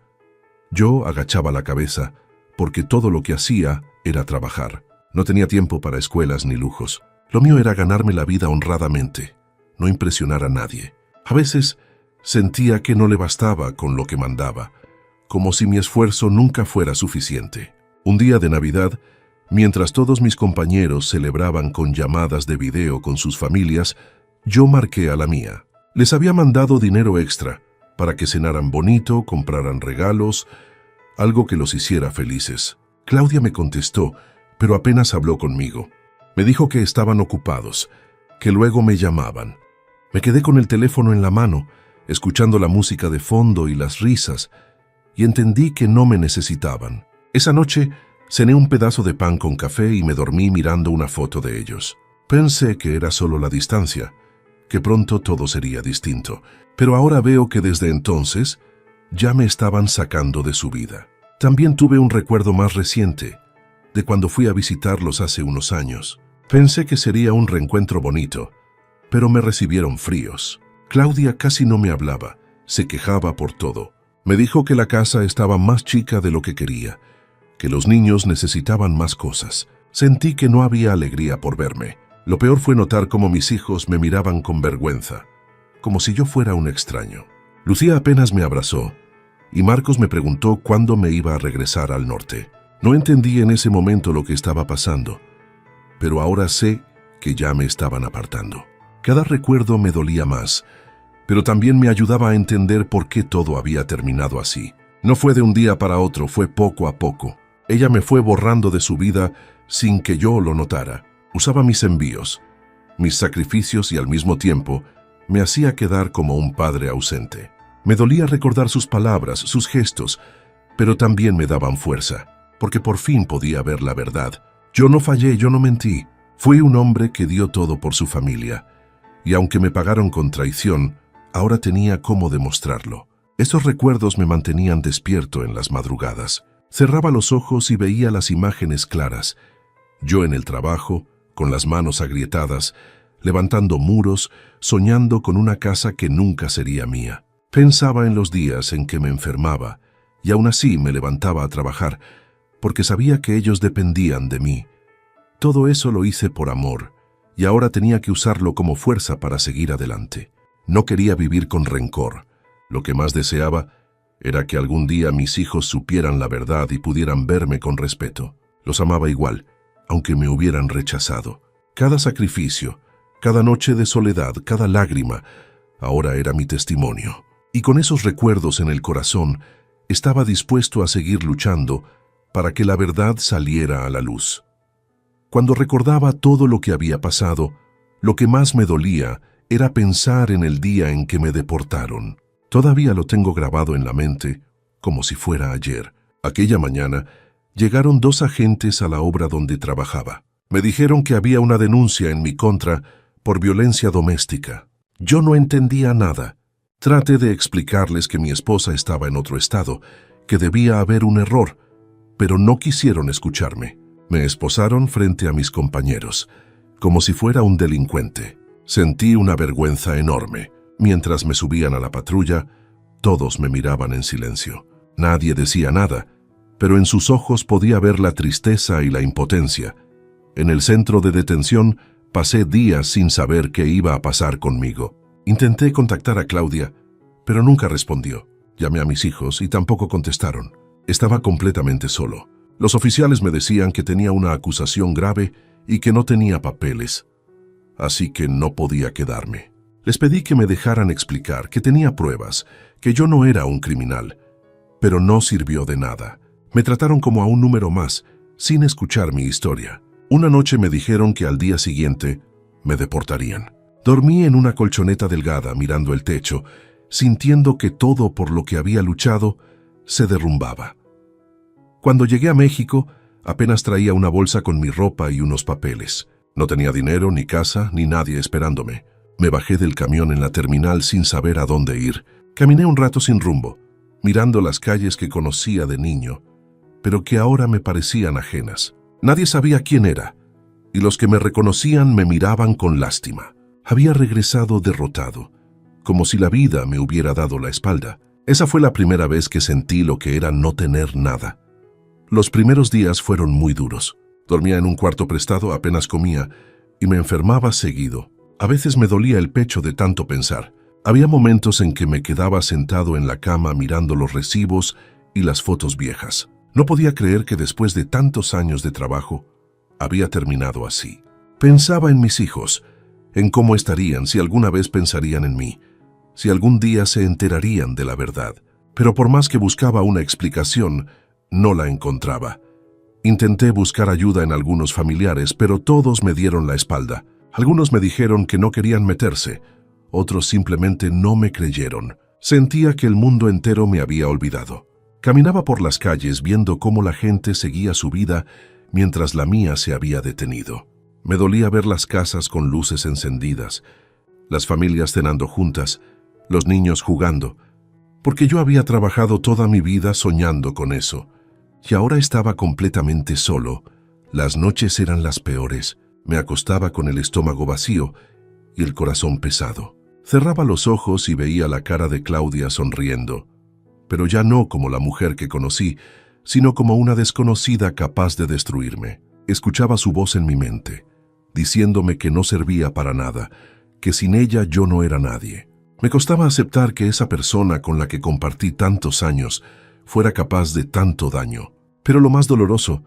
Yo agachaba la cabeza, porque todo lo que hacía era trabajar. No tenía tiempo para escuelas ni lujos. Lo mío era ganarme la vida honradamente, no impresionar a nadie. A veces sentía que no le bastaba con lo que mandaba, como si mi esfuerzo nunca fuera suficiente. Un día de Navidad, mientras todos mis compañeros celebraban con llamadas de video con sus familias, yo marqué a la mía. Les había mandado dinero extra para que cenaran bonito, compraran regalos, algo que los hiciera felices. Claudia me contestó, pero apenas habló conmigo. Me dijo que estaban ocupados, que luego me llamaban. Me quedé con el teléfono en la mano, escuchando la música de fondo y las risas, y entendí que no me necesitaban. Esa noche cené un pedazo de pan con café y me dormí mirando una foto de ellos. Pensé que era solo la distancia, que pronto todo sería distinto, pero ahora veo que desde entonces ya me estaban sacando de su vida. También tuve un recuerdo más reciente, de cuando fui a visitarlos hace unos años. Pensé que sería un reencuentro bonito, pero me recibieron fríos. Claudia casi no me hablaba, se quejaba por todo. Me dijo que la casa estaba más chica de lo que quería, que los niños necesitaban más cosas. Sentí que no había alegría por verme. Lo peor fue notar cómo mis hijos me miraban con vergüenza, como si yo fuera un extraño. Lucía apenas me abrazó, y Marcos me preguntó cuándo me iba a regresar al norte. No entendí en ese momento lo que estaba pasando, pero ahora sé que ya me estaban apartando. Cada recuerdo me dolía más, pero también me ayudaba a entender por qué todo había terminado así. No fue de un día para otro, fue poco a poco. Ella me fue borrando de su vida sin que yo lo notara. Usaba mis envíos, mis sacrificios y al mismo tiempo me hacía quedar como un padre ausente. Me dolía recordar sus palabras, sus gestos, pero también me daban fuerza, porque por fin podía ver la verdad. Yo no fallé, yo no mentí. Fui un hombre que dio todo por su familia, y aunque me pagaron con traición, ahora tenía cómo demostrarlo. Esos recuerdos me mantenían despierto en las madrugadas. Cerraba los ojos y veía las imágenes claras. Yo en el trabajo, con las manos agrietadas, levantando muros, soñando con una casa que nunca sería mía. Pensaba en los días en que me enfermaba, y aún así me levantaba a trabajar, porque sabía que ellos dependían de mí. Todo eso lo hice por amor, y ahora tenía que usarlo como fuerza para seguir adelante. No quería vivir con rencor. Lo que más deseaba era que algún día mis hijos supieran la verdad y pudieran verme con respeto. Los amaba igual, aunque me hubieran rechazado. Cada sacrificio, cada noche de soledad, cada lágrima, ahora era mi testimonio. Y con esos recuerdos en el corazón, estaba dispuesto a seguir luchando para que la verdad saliera a la luz. Cuando recordaba todo lo que había pasado, lo que más me dolía era pensar en el día en que me deportaron. Todavía lo tengo grabado en la mente, como si fuera ayer. Aquella mañana, llegaron 2 agentes a la obra donde trabajaba. Me dijeron que había una denuncia en mi contra por violencia doméstica. Yo no entendía nada. Traté de explicarles que mi esposa estaba en otro estado, que debía haber un error, pero no quisieron escucharme. Me esposaron frente a mis compañeros, como si fuera un delincuente. Sentí una vergüenza enorme. Mientras me subían a la patrulla, todos me miraban en silencio. Nadie decía nada, pero en sus ojos podía ver la tristeza y la impotencia. En el centro de detención pasé días sin saber qué iba a pasar conmigo. Intenté contactar a Claudia, pero nunca respondió. Llamé a mis hijos y tampoco contestaron. Estaba completamente solo. Los oficiales me decían que tenía una acusación grave y que no tenía papeles, así que no podía quedarme. Les pedí que me dejaran explicar, que tenía pruebas, que yo no era un criminal, pero no sirvió de nada. Me trataron como a un número más, sin escuchar mi historia. Una noche me dijeron que al día siguiente me deportarían. Dormí en una colchoneta delgada mirando el techo, sintiendo que todo por lo que había luchado se derrumbaba. Cuando llegué a México, apenas traía una bolsa con mi ropa y unos papeles. No tenía dinero, ni casa, ni nadie esperándome. Me bajé del camión en la terminal sin saber a dónde ir. Caminé un rato sin rumbo, mirando las calles que conocía de niño, pero que ahora me parecían ajenas. Nadie sabía quién era, y los que me reconocían me miraban con lástima. Había regresado derrotado, como si la vida me hubiera dado la espalda. Esa fue la primera vez que sentí lo que era no tener nada. Los primeros días fueron muy duros. Dormía en un cuarto prestado, apenas comía, y me enfermaba seguido. A veces me dolía el pecho de tanto pensar. Había momentos en que me quedaba sentado en la cama mirando los recibos y las fotos viejas. No podía creer que después de tantos años de trabajo, había terminado así. Pensaba en mis hijos, en cómo estarían, si alguna vez pensarían en mí, si algún día se enterarían de la verdad. Pero por más que buscaba una explicación, no la encontraba. Intenté buscar ayuda en algunos familiares, pero todos me dieron la espalda. Algunos me dijeron que no querían meterse, otros simplemente no me creyeron. Sentía que el mundo entero me había olvidado. Caminaba por las calles viendo cómo la gente seguía su vida mientras la mía se había detenido. Me dolía ver las casas con luces encendidas, las familias cenando juntas, los niños jugando, porque yo había trabajado toda mi vida soñando con eso, y ahora estaba completamente solo. Las noches eran las peores. Me acostaba con el estómago vacío y el corazón pesado. Cerraba los ojos y veía la cara de Claudia sonriendo, pero ya no como la mujer que conocí, sino como una desconocida capaz de destruirme. Escuchaba su voz en mi mente, diciéndome que no servía para nada, que sin ella yo no era nadie. Me costaba aceptar que esa persona con la que compartí tantos años fuera capaz de tanto daño. Pero lo más doloroso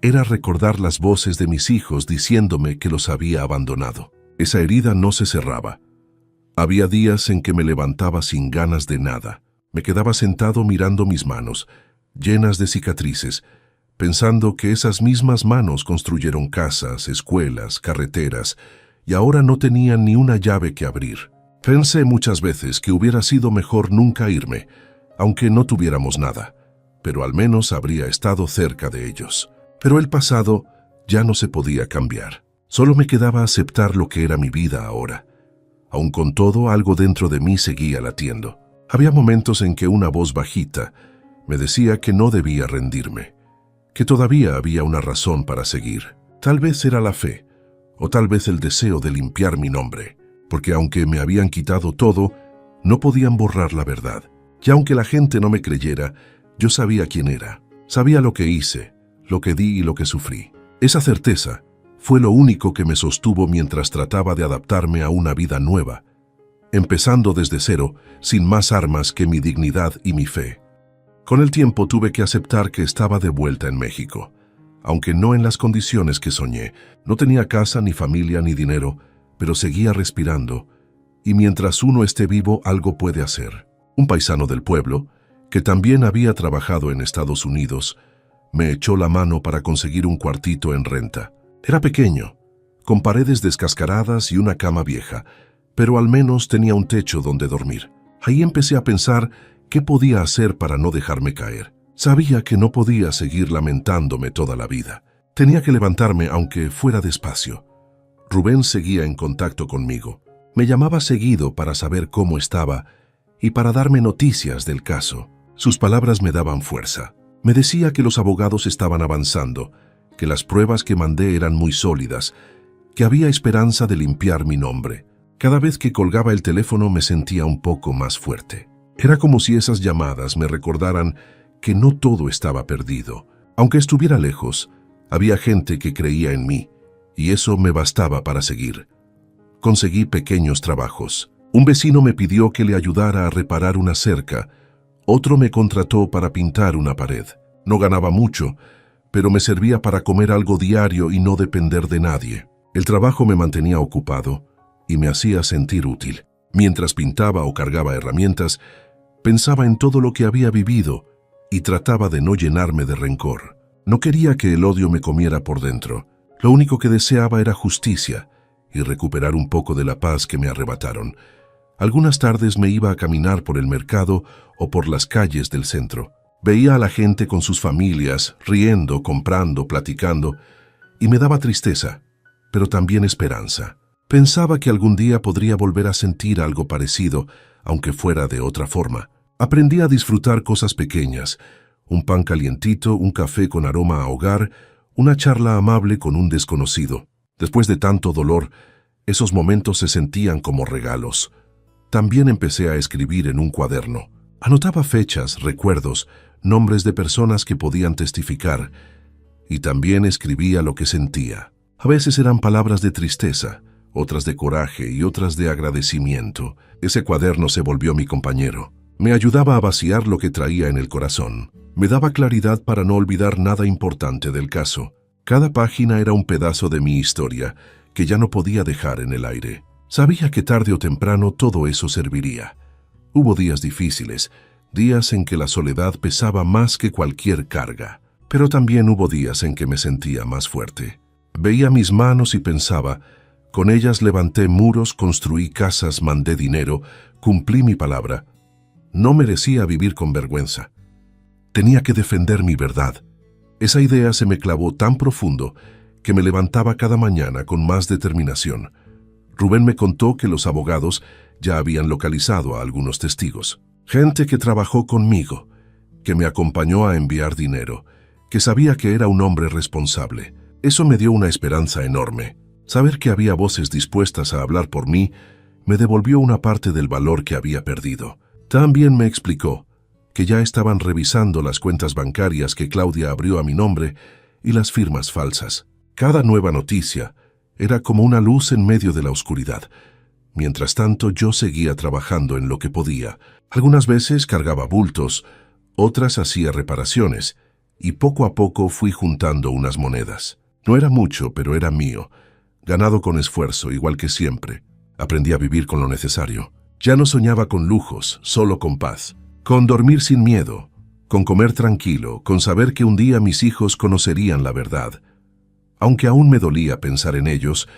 era recordar las voces de mis hijos diciéndome que los había abandonado. Esa herida no se cerraba. Había días en que me levantaba sin ganas de nada. Me quedaba sentado mirando mis manos, llenas de cicatrices, pensando que esas mismas manos construyeron casas, escuelas, carreteras, y ahora no tenían ni una llave que abrir. Pensé muchas veces que hubiera sido mejor nunca irme, aunque no tuviéramos nada, pero al menos habría estado cerca de ellos. Pero el pasado ya no se podía cambiar. Solo me quedaba aceptar lo que era mi vida ahora. Aun con todo, algo dentro de mí seguía latiendo. Había momentos en que una voz bajita me decía que no debía rendirme, que todavía había una razón para seguir. Tal vez era la fe, o tal vez el deseo de limpiar mi nombre, porque aunque me habían quitado todo, no podían borrar la verdad. Y aunque la gente no me creyera, yo sabía quién era. Sabía lo que hice, lo que di y lo que sufrí. Esa certeza fue lo único que me sostuvo mientras trataba de adaptarme a una vida nueva, empezando desde cero, sin más armas que mi dignidad y mi fe. Con el tiempo tuve que aceptar que estaba de vuelta en México, aunque no en las condiciones que soñé. No tenía casa, ni familia, ni dinero, pero seguía respirando, y mientras uno esté vivo algo puede hacer. Un paisano del pueblo, que también había trabajado en Estados Unidos, me echó la mano para conseguir un cuartito en renta. Era pequeño, con paredes descascaradas y una cama vieja, pero al menos tenía un techo donde dormir. Ahí empecé a pensar qué podía hacer para no dejarme caer. Sabía que no podía seguir lamentándome toda la vida. Tenía que levantarme aunque fuera despacio. Rubén seguía en contacto conmigo. Me llamaba seguido para saber cómo estaba y para darme noticias del caso. Sus palabras me daban fuerza. Me decía que los abogados estaban avanzando, que las pruebas que mandé eran muy sólidas, que había esperanza de limpiar mi nombre. Cada vez que colgaba el teléfono me sentía un poco más fuerte. Era como si esas llamadas me recordaran que no todo estaba perdido. Aunque estuviera lejos, había gente que creía en mí, y eso me bastaba para seguir. Conseguí pequeños trabajos. Un vecino me pidió que le ayudara a reparar una cerca. Otro me contrató para pintar una pared. No ganaba mucho, pero me servía para comer algo diario y no depender de nadie. El trabajo me mantenía ocupado y me hacía sentir útil. Mientras pintaba o cargaba herramientas, pensaba en todo lo que había vivido y trataba de no llenarme de rencor. No quería que el odio me comiera por dentro. Lo único que deseaba era justicia y recuperar un poco de la paz que me arrebataron. Algunas tardes me iba a caminar por el mercado o por las calles del centro. Veía a la gente con sus familias, riendo, comprando, platicando, y me daba tristeza, pero también esperanza. Pensaba que algún día podría volver a sentir algo parecido, aunque fuera de otra forma. Aprendí a disfrutar cosas pequeñas: un pan calientito, un café con aroma a hogar, una charla amable con un desconocido. Después de tanto dolor, esos momentos se sentían como regalos. También empecé a escribir en un cuaderno. Anotaba fechas, recuerdos, nombres de personas que podían testificar, y también escribía lo que sentía. A veces eran palabras de tristeza, otras de coraje y otras de agradecimiento. Ese cuaderno se volvió mi compañero. Me ayudaba a vaciar lo que traía en el corazón. Me daba claridad para no olvidar nada importante del caso. Cada página era un pedazo de mi historia que ya no podía dejar en el aire. Sabía que tarde o temprano todo eso serviría. Hubo días difíciles, días en que la soledad pesaba más que cualquier carga. Pero también hubo días en que me sentía más fuerte. Veía mis manos y pensaba, con ellas levanté muros, construí casas, mandé dinero, cumplí mi palabra. No merecía vivir con vergüenza. Tenía que defender mi verdad. Esa idea se me clavó tan profundo que me levantaba cada mañana con más determinación. Rubén me contó que los abogados ya habían localizado a algunos testigos. Gente que trabajó conmigo, que me acompañó a enviar dinero, que sabía que era un hombre responsable. Eso me dio una esperanza enorme. Saber que había voces dispuestas a hablar por mí me devolvió una parte del valor que había perdido. También me explicó que ya estaban revisando las cuentas bancarias que Claudia abrió a mi nombre y las firmas falsas. Cada nueva noticia era como una luz en medio de la oscuridad. Mientras tanto, yo seguía trabajando en lo que podía. Algunas veces cargaba bultos, otras hacía reparaciones, y poco a poco fui juntando unas monedas. No era mucho, pero era mío, ganado con esfuerzo, igual que siempre. Aprendí a vivir con lo necesario. Ya no soñaba con lujos, solo con paz. Con dormir sin miedo, con comer tranquilo, con saber que un día mis hijos conocerían la verdad. Aunque aún me dolía pensar en ellos,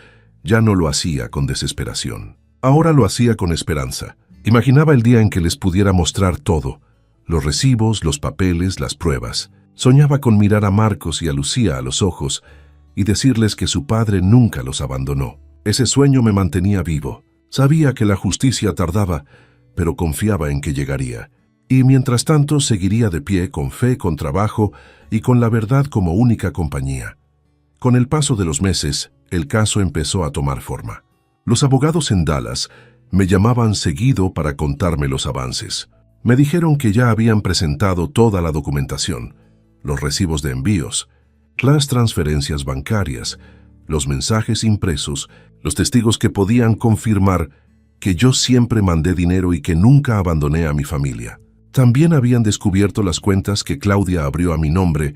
ya no lo hacía con desesperación. Ahora lo hacía con esperanza. Imaginaba el día en que les pudiera mostrar todo, los recibos, los papeles, las pruebas. Soñaba con mirar a Marcos y a Lucía a los ojos y decirles que su padre nunca los abandonó. Ese sueño me mantenía vivo. Sabía que la justicia tardaba, pero confiaba en que llegaría. Y mientras tanto seguiría de pie con fe, con trabajo y con la verdad como única compañía. Con el paso de los meses, el caso empezó a tomar forma. Los abogados en Dallas me llamaban seguido para contarme los avances. Me dijeron que ya habían presentado toda la documentación, los recibos de envíos, las transferencias bancarias, los mensajes impresos, los testigos que podían confirmar que yo siempre mandé dinero y que nunca abandoné a mi familia. También habían descubierto las cuentas que Claudia abrió a mi nombre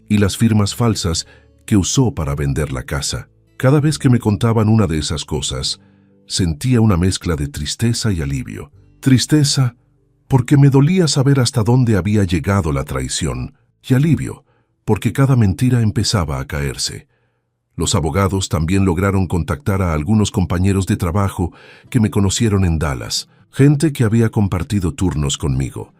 y las firmas falsas que usó para vender la casa. Cada vez que me contaban una de esas cosas, sentía una mezcla de tristeza y alivio. Tristeza, porque me dolía saber hasta dónde había llegado la traición, y alivio, porque cada mentira empezaba a caerse. Los abogados también lograron contactar a algunos compañeros de trabajo que me conocieron en Dallas, gente que había compartido turnos conmigo,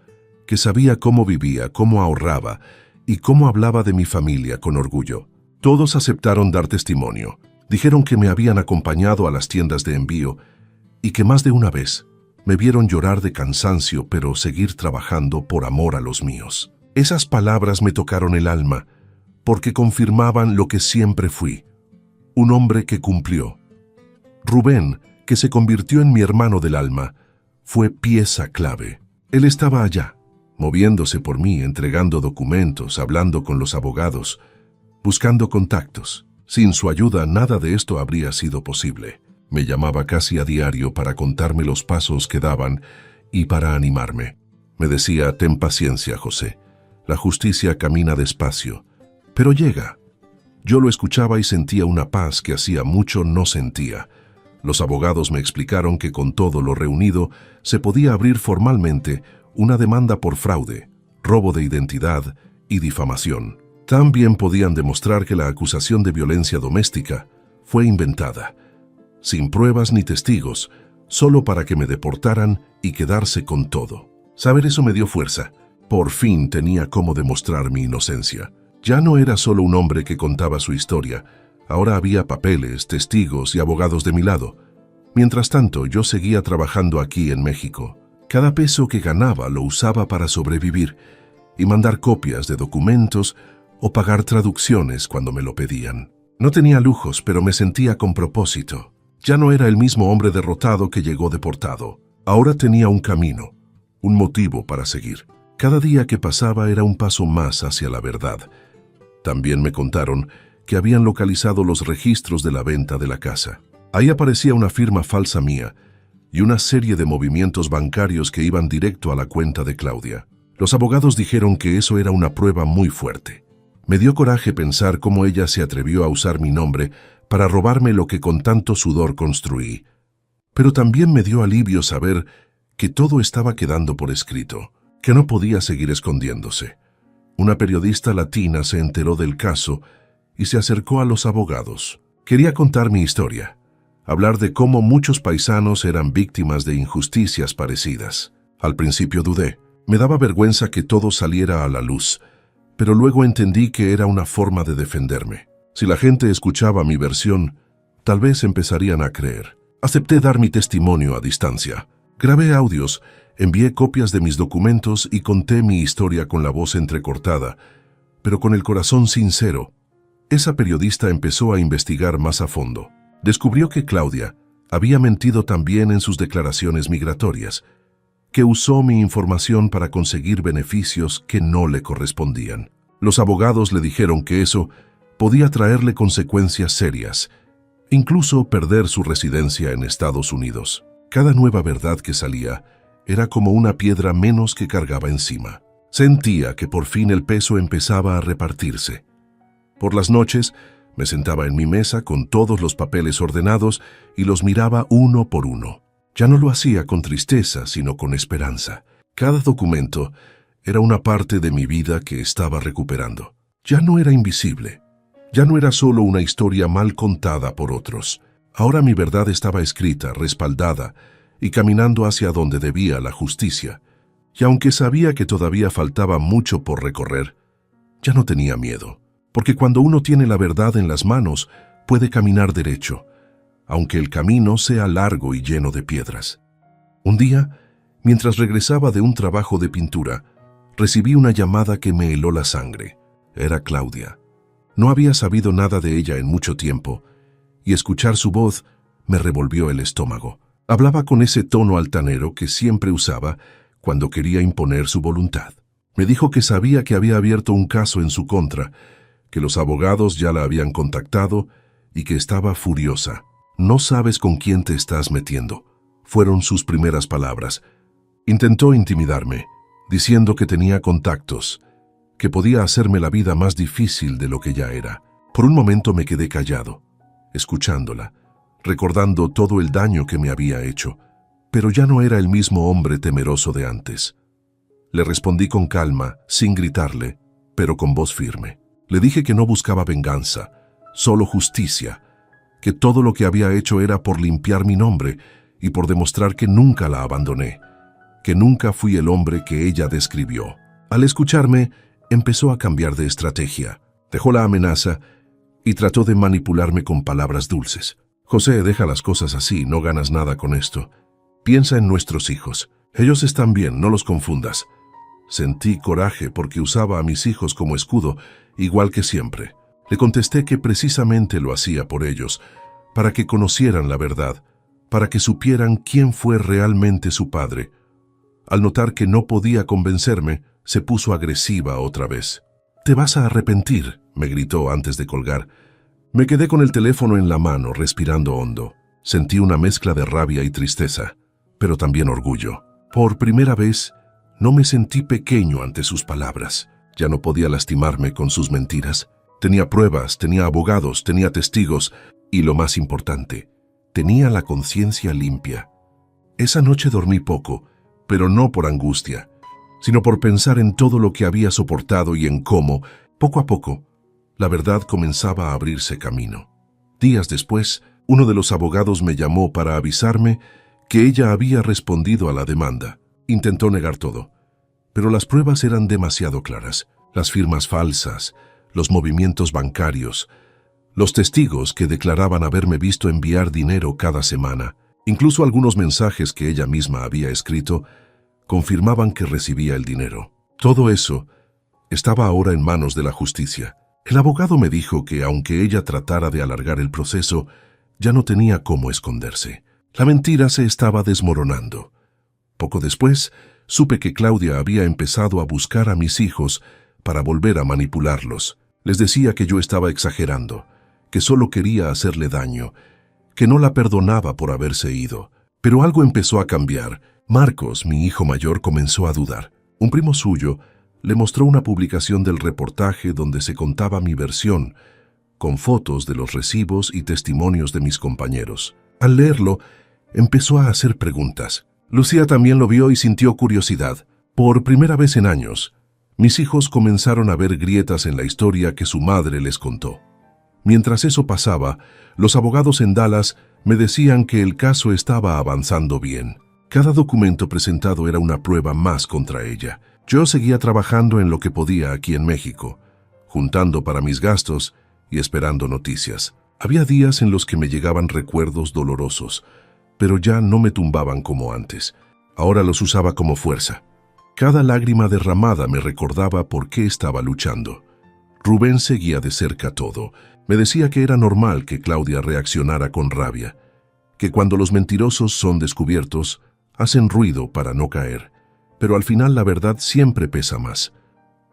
que sabía cómo vivía, cómo ahorraba y cómo hablaba de mi familia con orgullo. Todos aceptaron dar testimonio. Dijeron que me habían acompañado a las tiendas de envío y que más de una vez me vieron llorar de cansancio, pero seguir trabajando por amor a los míos. Esas palabras me tocaron el alma, porque confirmaban lo que siempre fui, un hombre que cumplió. Rubén, que se convirtió en mi hermano del alma, fue pieza clave. Él estaba allá, moviéndose por mí, entregando documentos, hablando con los abogados, buscando contactos. Sin su ayuda, nada de esto habría sido posible. Me llamaba casi a diario para contarme los pasos que daban y para animarme. Me decía, ten paciencia, José. La justicia camina despacio, pero llega. Yo lo escuchaba y sentía una paz que hacía mucho no sentía. Los abogados me explicaron que con todo lo reunido se podía abrir formalmente una demanda por fraude, robo de identidad y difamación. También podían demostrar que la acusación de violencia doméstica fue inventada, sin pruebas ni testigos, solo para que me deportaran y quedarse con todo. Saber eso me dio fuerza. Por fin tenía cómo demostrar mi inocencia. Ya no era solo un hombre que contaba su historia. Ahora había papeles, testigos y abogados de mi lado. Mientras tanto, yo seguía trabajando aquí en México. Cada peso que ganaba lo usaba para sobrevivir y mandar copias de documentos o pagar traducciones cuando me lo pedían. No tenía lujos, pero me sentía con propósito. Ya no era el mismo hombre derrotado que llegó deportado. Ahora tenía un camino, un motivo para seguir. Cada día que pasaba era un paso más hacia la verdad. También me contaron que habían localizado los registros de la venta de la casa. Ahí aparecía una firma falsa mía y una serie de movimientos bancarios que iban directo a la cuenta de Claudia. Los abogados dijeron que eso era una prueba muy fuerte. Me dio coraje pensar cómo ella se atrevió a usar mi nombre para robarme lo que con tanto sudor construí. Pero también me dio alivio saber que todo estaba quedando por escrito, que no podía seguir escondiéndose. Una periodista latina se enteró del caso y se acercó a los abogados. Quería contar mi historia, hablar de cómo muchos paisanos eran víctimas de injusticias parecidas. Al principio dudé, me daba vergüenza que todo saliera a la luz, pero luego entendí que era una forma de defenderme. Si la gente escuchaba mi versión, tal vez empezarían a creer. Acepté dar mi testimonio a distancia. Grabé audios, envié copias de mis documentos y conté mi historia con la voz entrecortada, pero con el corazón sincero. Esa periodista empezó a investigar más a fondo. Descubrió que Claudia había mentido también en sus declaraciones migratorias, que usó mi información para conseguir beneficios que no le correspondían. Los abogados le dijeron que eso podía traerle consecuencias serias, incluso perder su residencia en Estados Unidos. Cada nueva verdad que salía era como una piedra menos que cargaba encima. Sentía que por fin el peso empezaba a repartirse. Por las noches me sentaba en mi mesa con todos los papeles ordenados y los miraba uno por uno. Ya no lo hacía con tristeza, sino con esperanza. Cada documento era una parte de mi vida que estaba recuperando. Ya no era invisible. Ya no era solo una historia mal contada por otros. Ahora mi verdad estaba escrita, respaldada y caminando hacia donde debía la justicia. Y aunque sabía que todavía faltaba mucho por recorrer, ya no tenía miedo. Porque cuando uno tiene la verdad en las manos, puede caminar derecho, aunque el camino sea largo y lleno de piedras. Un día, mientras regresaba de un trabajo de pintura, recibí una llamada que me heló la sangre. Era Claudia. No había sabido nada de ella en mucho tiempo, y escuchar su voz me revolvió el estómago. Hablaba con ese tono altanero que siempre usaba cuando quería imponer su voluntad. Me dijo que sabía que había abierto un caso en su contra, que los abogados ya la habían contactado y que estaba furiosa. «No sabes con quién te estás metiendo», fueron sus primeras palabras. Intentó intimidarme, diciendo que tenía contactos, que podía hacerme la vida más difícil de lo que ya era. Por un momento me quedé callado, escuchándola, recordando todo el daño que me había hecho, pero ya no era el mismo hombre temeroso de antes. Le respondí con calma, sin gritarle, pero con voz firme. Le dije que no buscaba venganza, solo justicia, que todo lo que había hecho era por limpiar mi nombre y por demostrar que nunca la abandoné, que nunca fui el hombre que ella describió. Al escucharme, empezó a cambiar de estrategia. Dejó la amenaza y trató de manipularme con palabras dulces. «José, deja las cosas así, no ganas nada con esto. Piensa en nuestros hijos. Ellos están bien, no los confundas». Sentí coraje porque usaba a mis hijos como escudo, igual que siempre. Le contesté que precisamente lo hacía por ellos, para que conocieran la verdad, para que supieran quién fue realmente su padre. Al notar que no podía convencerme, se puso agresiva otra vez. «Te vas a arrepentir», me gritó antes de colgar. Me quedé con el teléfono en la mano, respirando hondo. Sentí una mezcla de rabia y tristeza, pero también orgullo. Por primera vez, no me sentí pequeño ante sus palabras. Ya no podía lastimarme con sus mentiras. Tenía pruebas, tenía abogados, tenía testigos y, lo más importante, tenía la conciencia limpia. Esa noche dormí poco, pero no por angustia, sino por pensar en todo lo que había soportado y en cómo, poco a poco, la verdad comenzaba a abrirse camino. Días después, uno de los abogados me llamó para avisarme que ella había respondido a la demanda. Intentó negar todo, pero las pruebas eran demasiado claras. Las firmas falsas, los movimientos bancarios, los testigos que declaraban haberme visto enviar dinero cada semana, incluso algunos mensajes que ella misma había escrito, confirmaban que recibía el dinero. Todo eso estaba ahora en manos de la justicia. El abogado me dijo que aunque ella tratara de alargar el proceso, ya no tenía cómo esconderse. La mentira se estaba desmoronando. Poco después, supe que Claudia había empezado a buscar a mis hijos para volver a manipularlos. Les decía que yo estaba exagerando, que solo quería hacerle daño, que no la perdonaba por haberse ido. Pero algo empezó a cambiar. Marcos, mi hijo mayor, comenzó a dudar. Un primo suyo le mostró una publicación del reportaje donde se contaba mi versión, con fotos de los recibos y testimonios de mis compañeros. Al leerlo, empezó a hacer preguntas. Lucía también lo vio y sintió curiosidad. Por primera vez en años, mis hijos comenzaron a ver grietas en la historia que su madre les contó. Mientras eso pasaba, los abogados en Dallas me decían que el caso estaba avanzando bien. Cada documento presentado era una prueba más contra ella. Yo seguía trabajando en lo que podía aquí en México, juntando para mis gastos y esperando noticias. Había días en los que me llegaban recuerdos dolorosos, pero ya no me tumbaban como antes. Ahora los usaba como fuerza. Cada lágrima derramada me recordaba por qué estaba luchando. Rubén seguía de cerca todo. Me decía que era normal que Claudia reaccionara con rabia, que cuando los mentirosos son descubiertos, hacen ruido para no caer, pero al final la verdad siempre pesa más.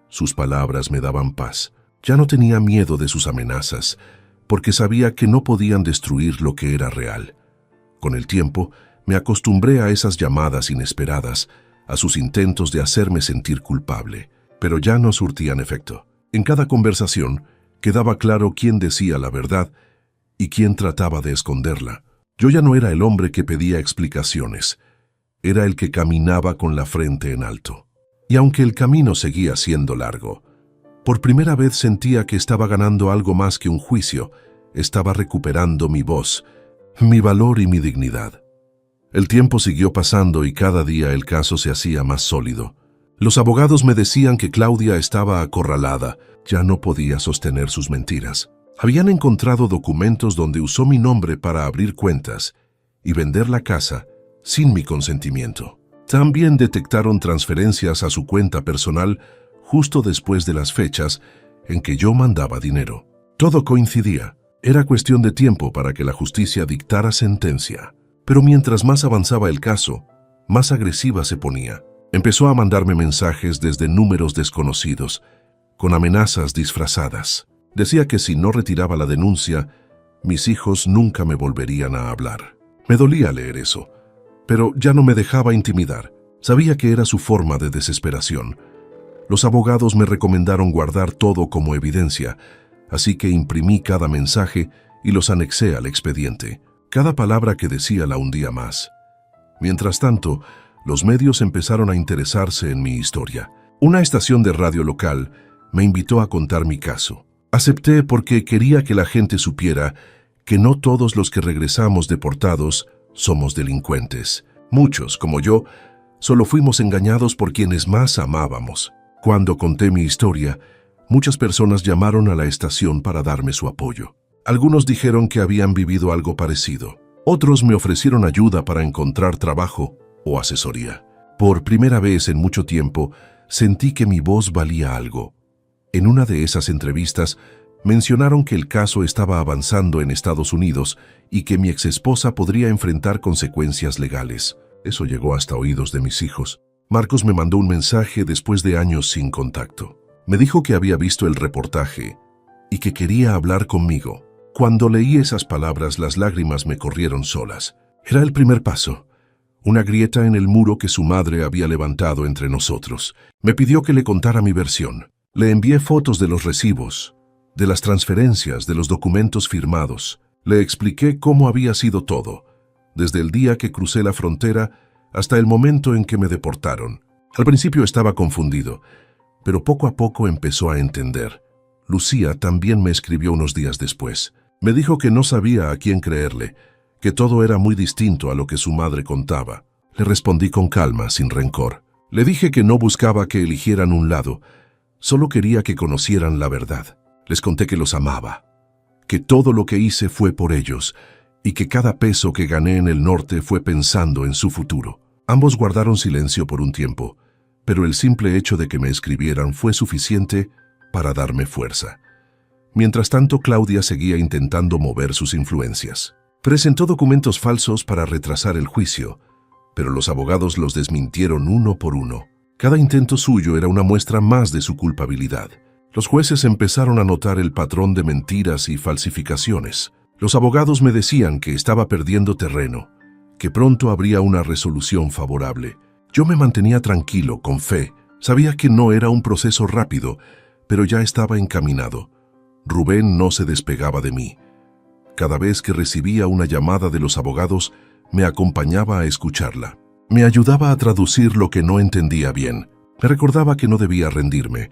Sus palabras me daban paz. Ya no tenía miedo de sus amenazas, porque sabía que no podían destruir lo que era real. Con el tiempo, me acostumbré a esas llamadas inesperadas, a sus intentos de hacerme sentir culpable, pero ya no surtían efecto. En cada conversación, quedaba claro quién decía la verdad y quién trataba de esconderla. Yo ya no era el hombre que pedía explicaciones, era el que caminaba con la frente en alto. Y aunque el camino seguía siendo largo, por primera vez sentía que estaba ganando algo más que un juicio, estaba recuperando mi voz, mi valor y mi dignidad. El tiempo siguió pasando y cada día el caso se hacía más sólido. Los abogados me decían que Claudia estaba acorralada, ya no podía sostener sus mentiras. Habían encontrado documentos donde usó mi nombre para abrir cuentas y vender la casa sin mi consentimiento. También detectaron transferencias a su cuenta personal justo después de las fechas en que yo mandaba dinero. Todo coincidía. Era cuestión de tiempo para que la justicia dictara sentencia. Pero mientras más avanzaba el caso, más agresiva se ponía. Empezó a mandarme mensajes desde números desconocidos, con amenazas disfrazadas. Decía que si no retiraba la denuncia, mis hijos nunca me volverían a hablar. Me dolía leer eso, pero ya no me dejaba intimidar. Sabía que era su forma de desesperación. Los abogados me recomendaron guardar todo como evidencia, así que imprimí cada mensaje y los anexé al expediente. Cada palabra que decía la hundía más. Mientras tanto, los medios empezaron a interesarse en mi historia. Una estación de radio local me invitó a contar mi caso. Acepté porque quería que la gente supiera que no todos los que regresamos deportados somos delincuentes. Muchos, como yo, solo fuimos engañados por quienes más amábamos. Cuando conté mi historia, muchas personas llamaron a la estación para darme su apoyo. Algunos dijeron que habían vivido algo parecido. Otros me ofrecieron ayuda para encontrar trabajo o asesoría. Por primera vez en mucho tiempo, sentí que mi voz valía algo. En una de esas entrevistas, mencionaron que el caso estaba avanzando en Estados Unidos y que mi exesposa podría enfrentar consecuencias legales. Eso llegó hasta oídos de mis hijos. Marcos me mandó un mensaje después de años sin contacto. Me dijo que había visto el reportaje y que quería hablar conmigo. Cuando leí esas palabras, las lágrimas me corrieron solas. Era el primer paso, una grieta en el muro que su madre había levantado entre nosotros. Me pidió que le contara mi versión. Le envié fotos de los recibos, de las transferencias, de los documentos firmados. Le expliqué cómo había sido todo, desde el día que crucé la frontera hasta el momento en que me deportaron. Al principio estaba confundido, pero poco a poco empezó a entender. Lucía también me escribió unos días después. Me dijo que no sabía a quién creerle, que todo era muy distinto a lo que su madre contaba. Le respondí con calma, sin rencor. Le dije que no buscaba que eligieran un lado, solo quería que conocieran la verdad. Les conté que los amaba, que todo lo que hice fue por ellos y que cada peso que gané en el norte fue pensando en su futuro. Ambos guardaron silencio por un tiempo, pero el simple hecho de que me escribieran fue suficiente para darme fuerza. Mientras tanto, Claudia seguía intentando mover sus influencias. Presentó documentos falsos para retrasar el juicio, pero los abogados los desmintieron uno por uno. Cada intento suyo era una muestra más de su culpabilidad. Los jueces empezaron a notar el patrón de mentiras y falsificaciones. Los abogados me decían que estaba perdiendo terreno, que pronto habría una resolución favorable. Yo me mantenía tranquilo, con fe. Sabía que no era un proceso rápido, pero ya estaba encaminado. Rubén no se despegaba de mí. Cada vez que recibía una llamada de los abogados, me acompañaba a escucharla. Me ayudaba a traducir lo que no entendía bien. Me recordaba que no debía rendirme,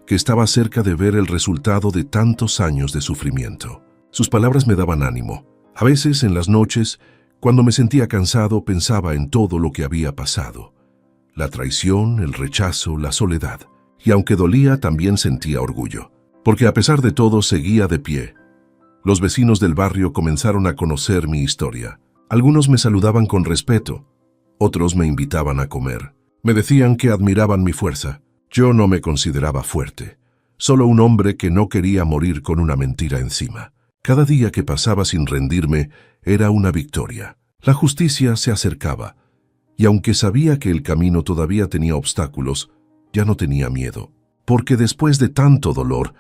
que estaba cerca de ver el resultado de tantos años de sufrimiento. Sus palabras me daban ánimo. A veces, en las noches, cuando me sentía cansado, pensaba en todo lo que había pasado. La traición, el rechazo, la soledad. Y aunque dolía, también sentía orgullo. Porque a pesar de todo, seguía de pie. Los vecinos del barrio comenzaron a conocer mi historia. Algunos me saludaban con respeto. Otros me invitaban a comer. Me decían que admiraban mi fuerza. Yo no me consideraba fuerte. Solo un hombre que no quería morir con una mentira encima. Cada día que pasaba sin rendirme era una victoria. La justicia se acercaba. Y aunque sabía que el camino todavía tenía obstáculos, ya no tenía miedo. Porque después de tanto dolor,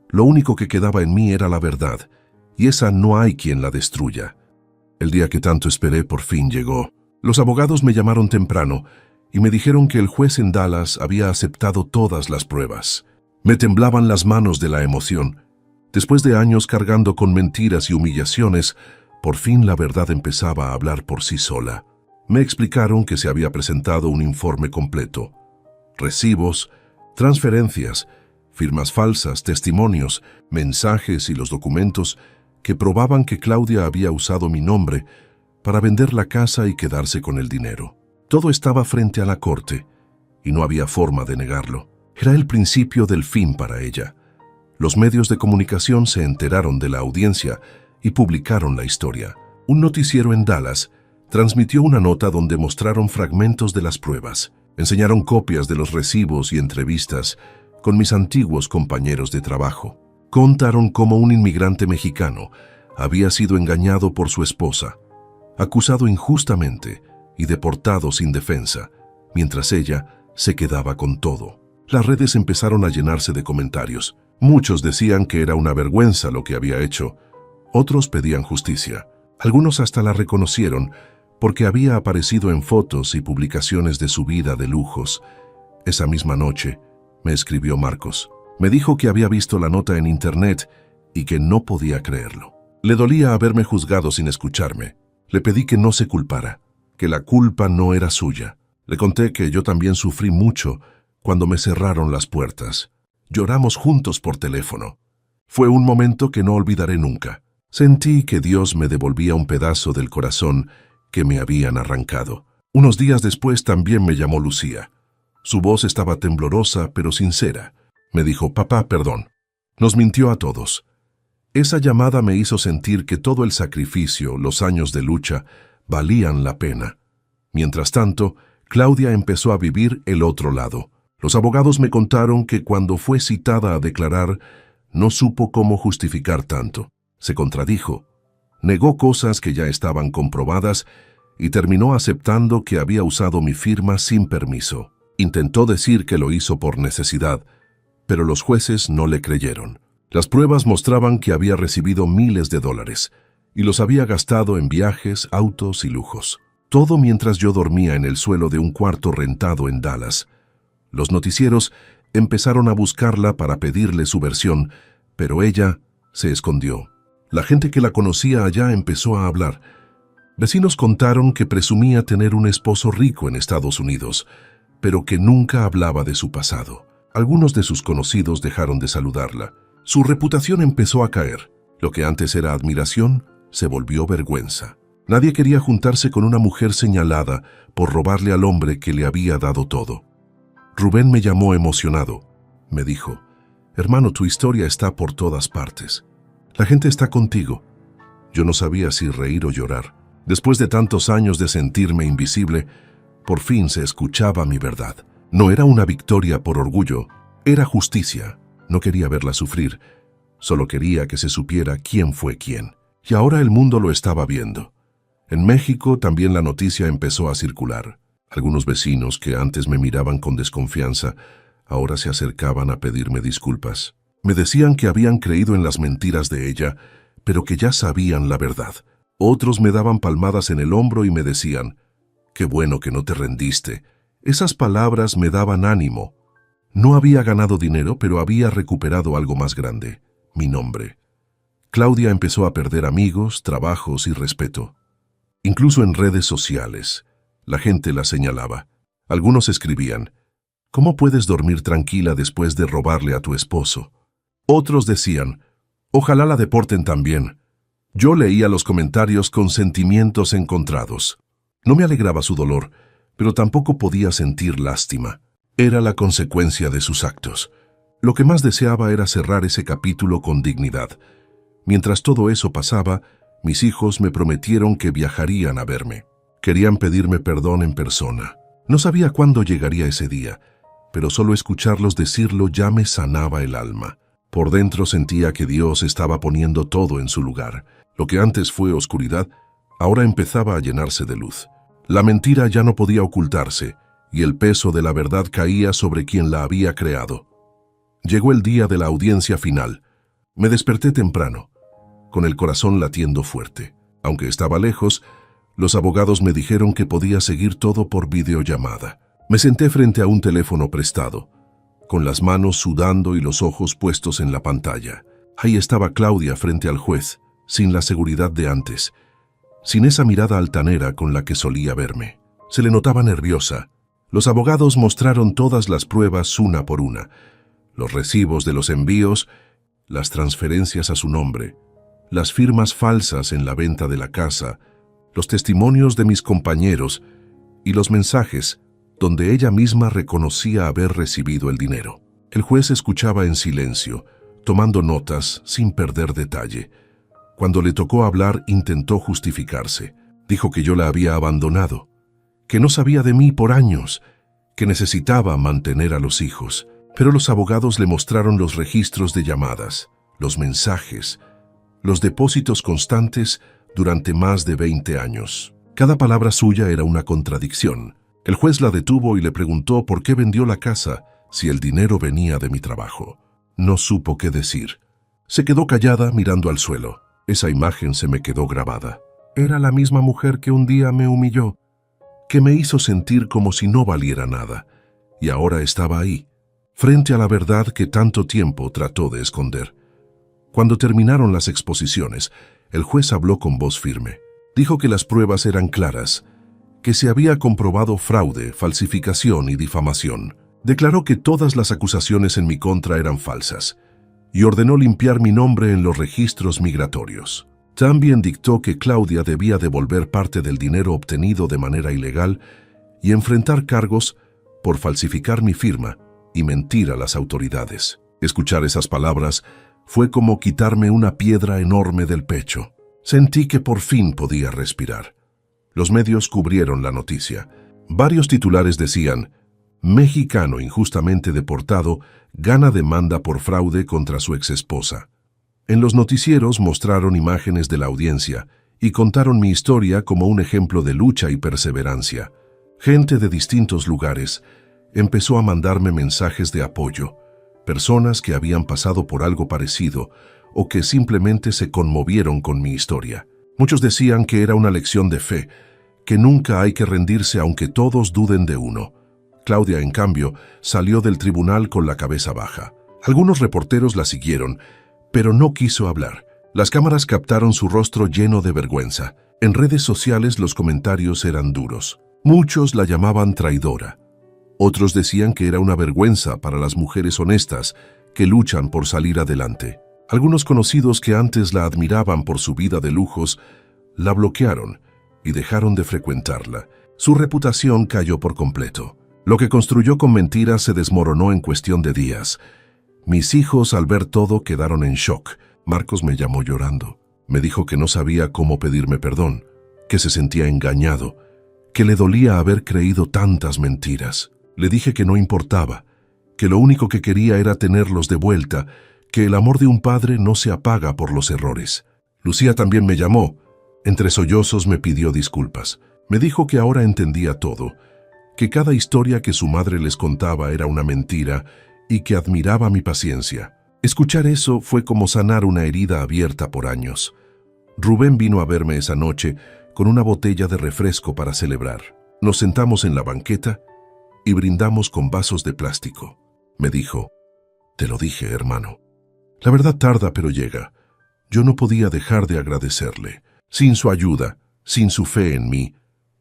lo único que quedaba en mí era la verdad, y esa no hay quien la destruya. El día que tanto esperé por fin llegó. Los abogados me llamaron temprano y me dijeron que el juez en Dallas había aceptado todas las pruebas. Me temblaban las manos de la emoción. Después de años cargando con mentiras y humillaciones, por fin la verdad empezaba a hablar por sí sola. Me explicaron que se había presentado un informe completo. Recibos, transferencias, firmas falsas, testimonios, mensajes y los documentos que probaban que Claudia había usado mi nombre para vender la casa y quedarse con el dinero. Todo estaba frente a la corte y no había forma de negarlo. Era el principio del fin para ella. Los medios de comunicación se enteraron de la audiencia y publicaron la historia. Un noticiero en Dallas transmitió una nota donde mostraron fragmentos de las pruebas. Enseñaron copias de los recibos y entrevistas con mis antiguos compañeros de trabajo. Contaron cómo un inmigrante mexicano había sido engañado por su esposa, acusado injustamente y deportado sin defensa, mientras ella se quedaba con todo. Las redes empezaron a llenarse de comentarios. Muchos decían que era una vergüenza lo que había hecho. Otros pedían justicia. Algunos hasta la reconocieron porque había aparecido en fotos y publicaciones de su vida de lujos. Esa misma noche, me escribió Marcos. Me dijo que había visto la nota en internet y que no podía creerlo. Le dolía haberme juzgado sin escucharme. Le pedí que no se culpara, que la culpa no era suya. Le conté que yo también sufrí mucho cuando me cerraron las puertas. Lloramos juntos por teléfono. Fue un momento que no olvidaré nunca. Sentí que Dios me devolvía un pedazo del corazón que me habían arrancado. Unos días después también me llamó Lucía. Su voz estaba temblorosa pero sincera. Me dijo, papá, perdón. Nos mintió a todos. Esa llamada me hizo sentir que todo el sacrificio, los años de lucha, valían la pena. Mientras tanto, Claudia empezó a vivir el otro lado. Los abogados me contaron que cuando fue citada a declarar, no supo cómo justificar tanto. Se contradijo. Negó cosas que ya estaban comprobadas y terminó aceptando que había usado mi firma sin permiso. Intentó decir que lo hizo por necesidad, pero los jueces no le creyeron. Las pruebas mostraban que había recibido miles de dólares y los había gastado en viajes, autos y lujos. Todo mientras yo dormía en el suelo de un cuarto rentado en Dallas. Los noticieros empezaron a buscarla para pedirle su versión, pero ella se escondió. La gente que la conocía allá empezó a hablar. Vecinos contaron que presumía tener un esposo rico en Estados Unidos, pero que nunca hablaba de su pasado. Algunos de sus conocidos dejaron de saludarla. Su reputación empezó a caer. Lo que antes era admiración se volvió vergüenza. Nadie quería juntarse con una mujer señalada por robarle al hombre que le había dado todo. Rubén me llamó emocionado. Me dijo, hermano, tu historia está por todas partes. La gente está contigo. Yo no sabía si reír o llorar. Después de tantos años de sentirme invisible, por fin se escuchaba mi verdad. No era una victoria por orgullo, era justicia. No quería verla sufrir, solo quería que se supiera quién fue quién. Y ahora el mundo lo estaba viendo. En México también la noticia empezó a circular. Algunos vecinos que antes me miraban con desconfianza, ahora se acercaban a pedirme disculpas. Me decían que habían creído en las mentiras de ella, pero que ya sabían la verdad. Otros me daban palmadas en el hombro y me decían, «Qué bueno que no te rendiste». Esas palabras me daban ánimo. No había ganado dinero, pero había recuperado algo más grande, mi nombre. Claudia empezó a perder amigos, trabajos y respeto. Incluso en redes sociales, la gente la señalaba. Algunos escribían, «¿Cómo puedes dormir tranquila después de robarle a tu esposo?». Otros decían, «Ojalá la deporten también». Yo leía los comentarios con sentimientos encontrados. No me alegraba su dolor, pero tampoco podía sentir lástima. Era la consecuencia de sus actos. Lo que más deseaba era cerrar ese capítulo con dignidad. Mientras todo eso pasaba, mis hijos me prometieron que viajarían a verme. Querían pedirme perdón en persona. No sabía cuándo llegaría ese día, pero solo escucharlos decirlo ya me sanaba el alma. Por dentro sentía que Dios estaba poniendo todo en su lugar. Lo que antes fue oscuridad, ahora empezaba a llenarse de luz. La mentira ya no podía ocultarse, y el peso de la verdad caía sobre quien la había creado. Llegó el día de la audiencia final. Me desperté temprano, con el corazón latiendo fuerte. Aunque estaba lejos, los abogados me dijeron que podía seguir todo por videollamada. Me senté frente a un teléfono prestado, con las manos sudando y los ojos puestos en la pantalla. Ahí estaba Claudia frente al juez, sin la seguridad de antes, sin esa mirada altanera con la que solía verme. Se le notaba nerviosa. Los abogados mostraron todas las pruebas una por una, los recibos de los envíos, las transferencias a su nombre, las firmas falsas en la venta de la casa, los testimonios de mis compañeros y los mensajes donde ella misma reconocía haber recibido el dinero. El juez escuchaba en silencio, tomando notas sin perder detalle. Cuando le tocó hablar, intentó justificarse. Dijo que yo la había abandonado, que no sabía de mí por años, que necesitaba mantener a los hijos. Pero los abogados le mostraron los registros de llamadas, los mensajes, los depósitos constantes durante más de 20 años. Cada palabra suya era una contradicción. El juez la detuvo y le preguntó por qué vendió la casa si el dinero venía de mi trabajo. No supo qué decir. Se quedó callada mirando al suelo. Esa imagen se me quedó grabada. Era la misma mujer que un día me humilló, que me hizo sentir como si no valiera nada, y ahora estaba ahí, frente a la verdad que tanto tiempo trató de esconder. Cuando terminaron las exposiciones, el juez habló con voz firme. Dijo que las pruebas eran claras, que se había comprobado fraude, falsificación y difamación. Declaró que todas las acusaciones en mi contra eran falsas y ordenó limpiar mi nombre en los registros migratorios. También dictó que Claudia debía devolver parte del dinero obtenido de manera ilegal y enfrentar cargos por falsificar mi firma y mentir a las autoridades. Escuchar esas palabras fue como quitarme una piedra enorme del pecho. Sentí que por fin podía respirar. Los medios cubrieron la noticia. Varios titulares decían: «Mexicano injustamente deportado gana demanda por fraude contra su exesposa». En los noticieros mostraron imágenes de la audiencia y contaron mi historia como un ejemplo de lucha y perseverancia. Gente de distintos lugares empezó a mandarme mensajes de apoyo, personas que habían pasado por algo parecido o que simplemente se conmovieron con mi historia. Muchos decían que era una lección de fe, que nunca hay que rendirse aunque todos duden de uno. Claudia, en cambio, salió del tribunal con la cabeza baja. Algunos reporteros la siguieron, pero no quiso hablar. Las cámaras captaron su rostro lleno de vergüenza. En redes sociales los comentarios eran duros. Muchos la llamaban traidora. Otros decían que era una vergüenza para las mujeres honestas que luchan por salir adelante. Algunos conocidos que antes la admiraban por su vida de lujos, la bloquearon y dejaron de frecuentarla. Su reputación cayó por completo. Lo que construyó con mentiras se desmoronó en cuestión de días. Mis hijos, al ver todo, quedaron en shock. Marcos me llamó llorando. Me dijo que no sabía cómo pedirme perdón, que se sentía engañado, que le dolía haber creído tantas mentiras. Le dije que no importaba, que lo único que quería era tenerlos de vuelta, que el amor de un padre no se apaga por los errores. Lucía también me llamó. Entre sollozos me pidió disculpas. Me dijo que ahora entendía todo, que cada historia que su madre les contaba era una mentira y que admiraba mi paciencia. Escuchar eso fue como sanar una herida abierta por años. Rubén vino a verme esa noche con una botella de refresco para celebrar. Nos sentamos en la banqueta y brindamos con vasos de plástico. Me dijo: «Te lo dije, hermano. La verdad tarda, pero llega». Yo no podía dejar de agradecerle. Sin su ayuda, sin su fe en mí,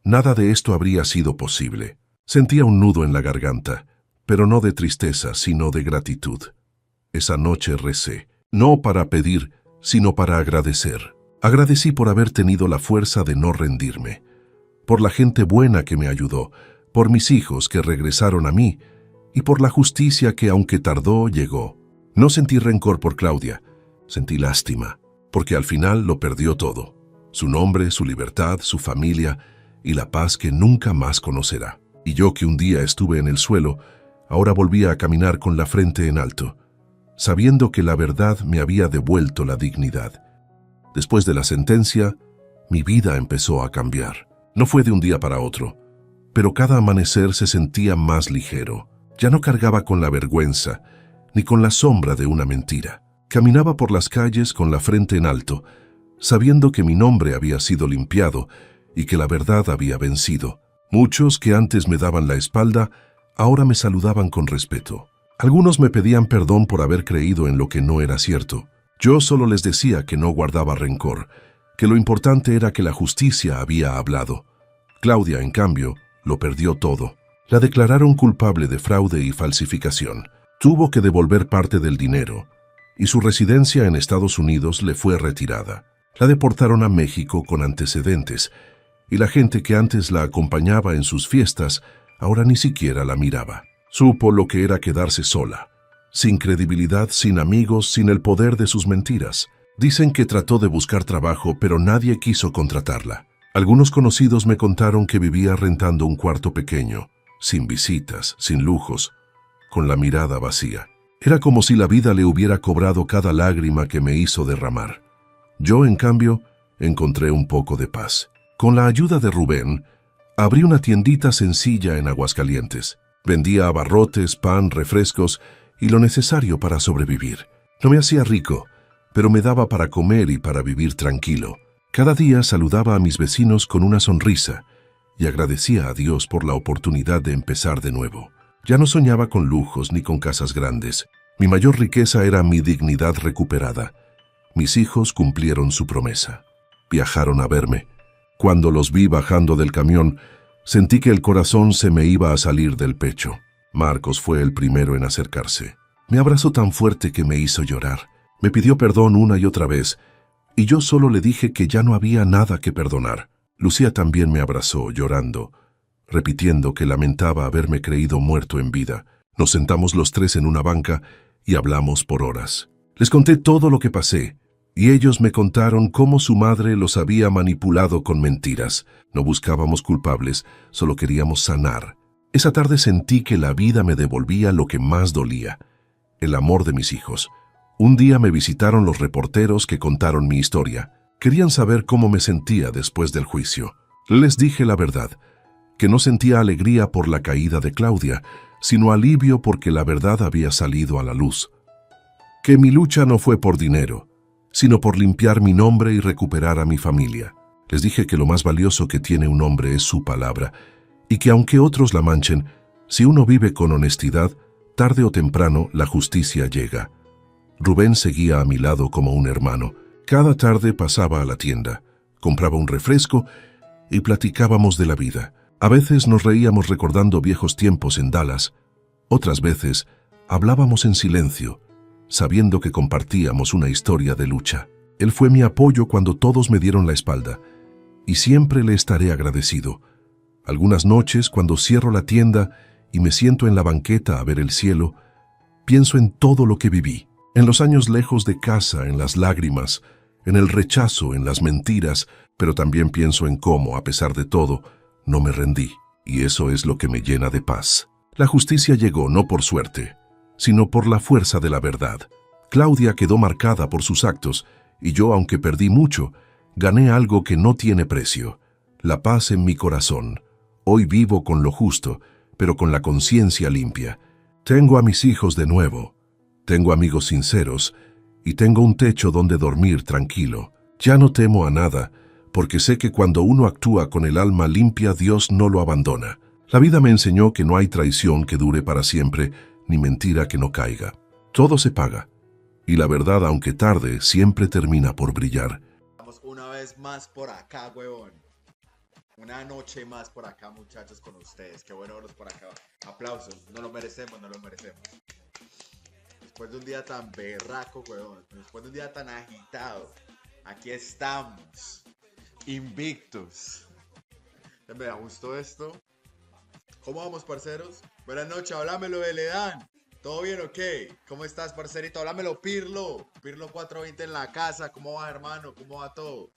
nada de esto habría sido posible. Sentía un nudo en la garganta, pero no de tristeza, sino de gratitud. Esa noche recé, no para pedir, sino para agradecer. Agradecí por haber tenido la fuerza de no rendirme, por la gente buena que me ayudó, por mis hijos que regresaron a mí y por la justicia que, aunque tardó, llegó. No sentí rencor por Claudia, sentí lástima, porque al final lo perdió todo: su nombre, su libertad, su familia y la paz que nunca más conocerá. Y yo, que un día estuve en el suelo, ahora volvía a caminar con la frente en alto, sabiendo que la verdad me había devuelto la dignidad. Después de la sentencia, mi vida empezó a cambiar. No fue de un día para otro, pero cada amanecer se sentía más ligero. Ya no cargaba con la vergüenza, ni con la sombra de una mentira. Caminaba por las calles con la frente en alto, sabiendo que mi nombre había sido limpiado y que la verdad había vencido. Muchos que antes me daban la espalda, ahora me saludaban con respeto. Algunos me pedían perdón por haber creído en lo que no era cierto. Yo solo les decía que no guardaba rencor, que lo importante era que la justicia había hablado. Claudia, en cambio, lo perdió todo. La declararon culpable de fraude y falsificación. Tuvo que devolver parte del dinero, y su residencia en Estados Unidos le fue retirada. La deportaron a México con antecedentes, y la gente que antes la acompañaba en sus fiestas ahora ni siquiera la miraba. Supo lo que era quedarse sola, sin credibilidad, sin amigos, sin el poder de sus mentiras. Dicen que trató de buscar trabajo, pero nadie quiso contratarla. Algunos conocidos me contaron que vivía rentando un cuarto pequeño, sin visitas, sin lujos, con la mirada vacía. Era como si la vida le hubiera cobrado cada lágrima que me hizo derramar. Yo, en cambio, encontré un poco de paz. Con la ayuda de Rubén, abrí una tiendita sencilla en Aguascalientes. Vendía abarrotes, pan, refrescos y lo necesario para sobrevivir. No me hacía rico, pero me daba para comer y para vivir tranquilo. Cada día saludaba a mis vecinos con una sonrisa y agradecía a Dios por la oportunidad de empezar de nuevo. Ya no soñaba con lujos ni con casas grandes. Mi mayor riqueza era mi dignidad recuperada. Mis hijos cumplieron su promesa. Viajaron a verme. Cuando los vi bajando del camión, sentí que el corazón se me iba a salir del pecho. Marcos fue el primero en acercarse. Me abrazó tan fuerte que me hizo llorar. Me pidió perdón una y otra vez, y yo solo le dije que ya no había nada que perdonar. Lucía también me abrazó, llorando, repitiendo que lamentaba haberme creído muerto en vida. Nos sentamos los tres en una banca y hablamos por horas. Les conté todo lo que pasé, y ellos me contaron cómo su madre los había manipulado con mentiras. No buscábamos culpables, solo queríamos sanar. Esa tarde sentí que la vida me devolvía lo que más dolía: el amor de mis hijos. Un día me visitaron los reporteros que contaron mi historia. Querían saber cómo me sentía después del juicio. Les dije la verdad, que no sentía alegría por la caída de Claudia, sino alivio porque la verdad había salido a la luz. Que mi lucha no fue por dinero, sino por limpiar mi nombre y recuperar a mi familia. Les dije que lo más valioso que tiene un hombre es su palabra, y que aunque otros la manchen, si uno vive con honestidad, tarde o temprano la justicia llega. Rubén seguía a mi lado como un hermano. Cada tarde pasaba a la tienda, compraba un refresco y platicábamos de la vida. A veces nos reíamos recordando viejos tiempos en Dallas. Otras veces hablábamos en silencio, sabiendo que compartíamos una historia de lucha. Él fue mi apoyo cuando todos me dieron la espalda, y siempre le estaré agradecido. Algunas noches, cuando cierro la tienda y me siento en la banqueta a ver el cielo, pienso en todo lo que viví, en los años lejos de casa, en las lágrimas, en el rechazo, en las mentiras, pero también pienso en cómo, a pesar de todo, no me rendí, y eso es lo que me llena de paz. La justicia llegó no por suerte, sino por la fuerza de la verdad. Claudia quedó marcada por sus actos, y yo, aunque perdí mucho, gané algo que no tiene precio: la paz en mi corazón. Hoy vivo con lo justo, pero con la conciencia limpia. Tengo a mis hijos de nuevo, tengo amigos sinceros, y tengo un techo donde dormir tranquilo. Ya no temo a nada, porque sé que cuando uno actúa con el alma limpia, Dios no lo abandona. La vida me enseñó que no hay traición que dure para siempre, ni mentira que no caiga. Todo se paga, y la verdad, aunque tarde, siempre termina por brillar. Estamos una vez más por acá, huevón. Una noche más por acá, muchachos, con ustedes. Qué bueno verlos por acá. Aplausos. No lo merecemos, no lo merecemos. Después de un día tan berraco, huevón. Después de un día tan agitado. Aquí estamos. Invictos. Me gustó esto. ¿Cómo vamos, parceros? Buenas noches, háblamelo de Ledan. ¿Todo bien o qué? ¿Cómo estás, parcerito? Háblamelo, Pirlo. Pirlo 420 en la casa. ¿Cómo va, hermano? ¿Cómo va todo?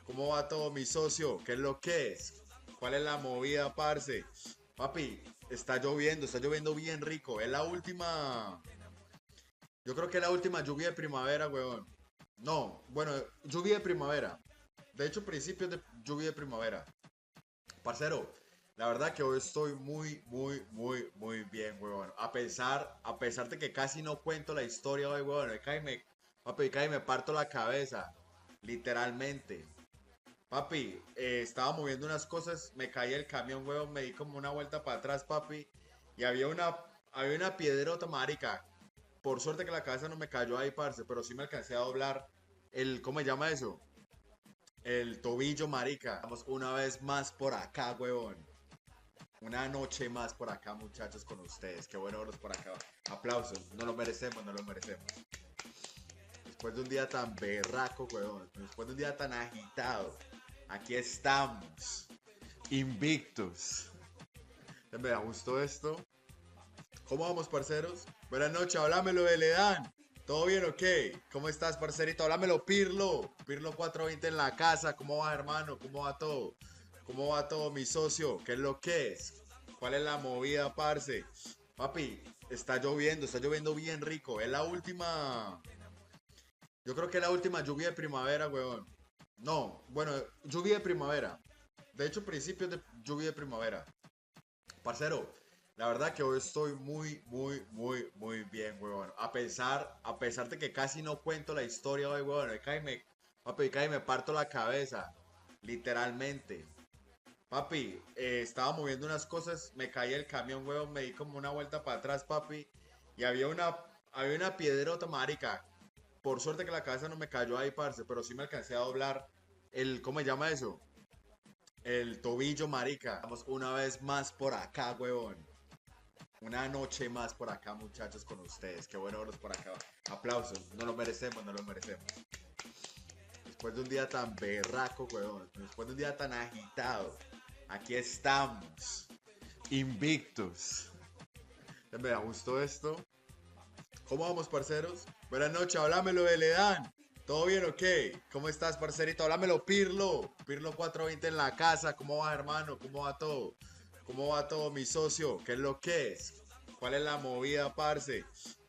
¿Cómo va todo, mi socio? ¿Qué es lo que es? ¿Cuál es la movida, parce? Papi, está lloviendo bien rico. Es la última. Yo creo que es la última lluvia de primavera, weón. No, bueno, lluvia de primavera. De hecho, principios de lluvia de primavera. Parcero, la verdad que hoy estoy muy bien, weón. A pesar de que casi no cuento la historia hoy, weón. Papi, cae me parto la cabeza. Literalmente. Papi, estaba moviendo unas cosas, me caí el camión, weón, me di como una vuelta para atrás, papi, y había una piedrota, marica. Por suerte que la cabeza no me cayó ahí, parce, pero sí me alcancé a doblar ¿cómo se llama eso? El tobillo, marica. Vamos una vez más por acá, weón. Una noche más por acá, muchachos, con ustedes. Qué bueno verlos por acá. Aplausos. No lo merecemos, no lo merecemos. Después de un día tan berraco, weón. Después de un día tan agitado. Aquí estamos. Invictos. Me gustó esto. ¿Cómo vamos, parceros? Buenas noches, háblamelo de Ledan. ¿Todo bien o qué? ¿Cómo estás, parcerito? Háblamelo, Pirlo. Pirlo 420 en la casa. ¿Cómo va, hermano? ¿Cómo va todo? ¿Cómo va todo, mi socio? ¿Qué es lo que es? ¿Cuál es la movida, parce? Papi, está lloviendo bien rico. Es la última. Yo creo que es la última lluvia de primavera, weón. No, bueno, lluvia de primavera. De hecho, principios de lluvia de primavera. Parcero, la verdad que hoy estoy muy bien, weón. A pesar de que casi no cuento la historia hoy, weón. Papi, cae me parto la cabeza. Literalmente. Papi, estaba moviendo unas cosas, me caí el camión, weón, me di como una vuelta para atrás, papi. Y había una piedrota, marica. Por suerte que la cabeza no me cayó ahí, parce, pero sí me alcancé a doblar ¿cómo se llama eso? El tobillo, marica. Vamos una vez más por acá, huevón. Una noche más por acá, muchachos, con ustedes. Qué bueno verlos por acá. Aplausos. No lo merecemos, no lo merecemos. Después de un día tan berraco, huevón. Después de un día tan agitado. Aquí estamos. Invictos. Me gustó esto. ¿Cómo vamos, parceros? Buenas noches, háblamelo de Ledan. ¿Todo bien o qué? ¿Cómo estás, parcerito? Háblamelo, Pirlo. Pirlo 420 en la casa. ¿Cómo va, hermano? ¿Cómo va todo? ¿Cómo va todo, mi socio? ¿Qué es lo que es? ¿Cuál es la movida, parce?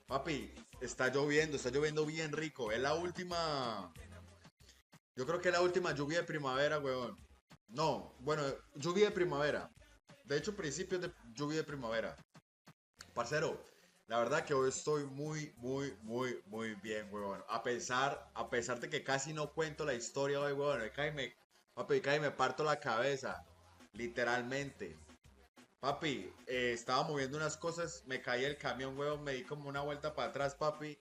Papi, está lloviendo bien rico. Es la última. Yo creo que es la última lluvia de primavera, weón. No, bueno, lluvia de primavera. De hecho, principios de lluvia de primavera. Parcero, la verdad que hoy estoy muy bien, weón. A pesar de que casi no cuento la historia hoy, weón. Papi, cae me parto la cabeza. Literalmente. Papi, estaba moviendo unas cosas, me caí el camión, weón, me di como una vuelta para atrás, papi.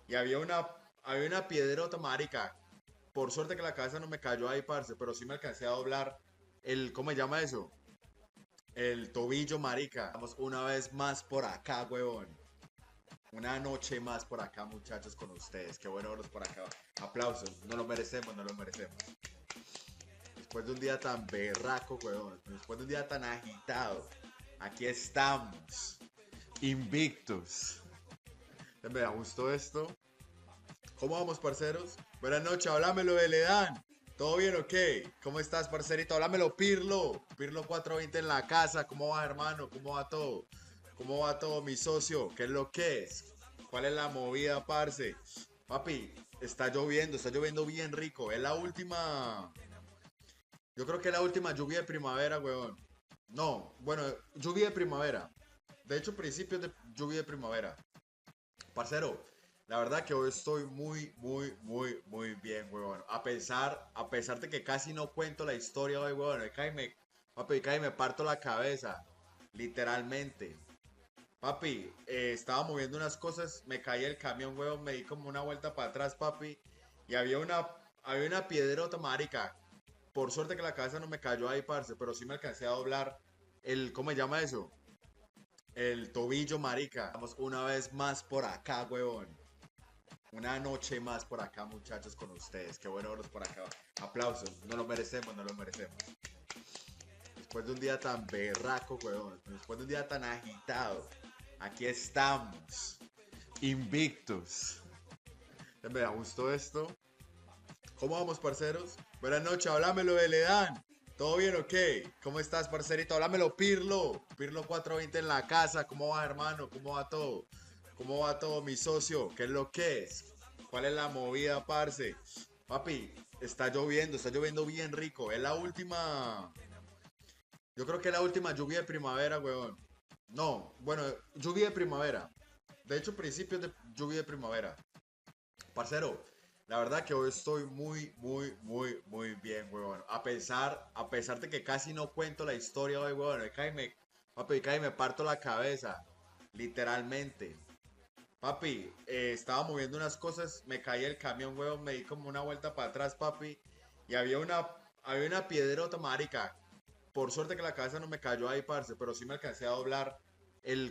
Y había una piedrota, marica. Por suerte que la cabeza no me cayó ahí, parce, pero sí me alcancé a doblar ¿cómo se llama eso? El tobillo, marica. Vamos una vez más por acá, huevón. Una noche más por acá, muchachos, con ustedes. Qué bueno verlos por acá. Aplausos. No lo merecemos, no lo merecemos. Después de un día tan berraco, huevón. Después de un día tan agitado. Aquí estamos. Invictos. Me gustó esto. ¿Cómo vamos, parceros? Buenas noches, háblamelo de Ledan. ¿Todo bien o qué? ¿Cómo estás, parcerito? Háblamelo, Pirlo. Pirlo 420 en la casa. ¿Cómo va, hermano? ¿Cómo va todo? ¿Cómo va todo, mi socio? ¿Qué es lo que es? ¿Cuál es la movida, parce? Papi, está lloviendo bien rico. Es la última. Yo creo que es la última lluvia de primavera, weón. No, bueno, lluvia de primavera. De hecho, principios de lluvia de primavera. Parcero, La verdad que hoy estoy muy bien, huevón. A pesar de que casi no cuento la historia hoy, huevón. Papi, casi me parto la cabeza. Literalmente. Papi, estaba moviendo unas cosas, me caí el camión, huevón, me di como una vuelta para atrás, papi. Y había una piedrota, marica. Por suerte que la cabeza no me cayó ahí, parce, pero sí me alcancé a doblar ¿cómo se llama eso? El tobillo, marica. Vamos una vez más por acá, huevón. Una noche más por acá, muchachos, con ustedes. Qué bueno verlos por acá. Aplausos. No lo merecemos, no lo merecemos. Después de un día tan berraco, huevón. Después de un día tan agitado. Aquí estamos. Invictos. Me da gusto esto. ¿Cómo vamos, parceros? Buenas noches, háblamelo de Ledán. ¿Todo bien o qué? ¿Cómo estás, parcerito? Háblamelo, Pirlo. Pirlo 420 en la casa. ¿Cómo va, hermano? ¿Cómo va todo? ¿Cómo va todo, mi socio? ¿Qué es lo que es? ¿Cuál es la movida, parce? Papi, está lloviendo bien rico. Es la última. Yo creo que es la última lluvia de primavera, weón. No, bueno, lluvia de primavera. De hecho, principios de lluvia de primavera. Parcero, la verdad que hoy estoy muy bien, weón. A pesar de que casi no cuento la historia hoy, weón. Papi, casi me parto la cabeza. Literalmente. Papi, estaba moviendo unas cosas, me caí el camión, weón, me di como una vuelta para atrás, papi. Y había una piedrota, marica. Por suerte que la cabeza no me cayó ahí, parce, pero sí me alcancé a doblar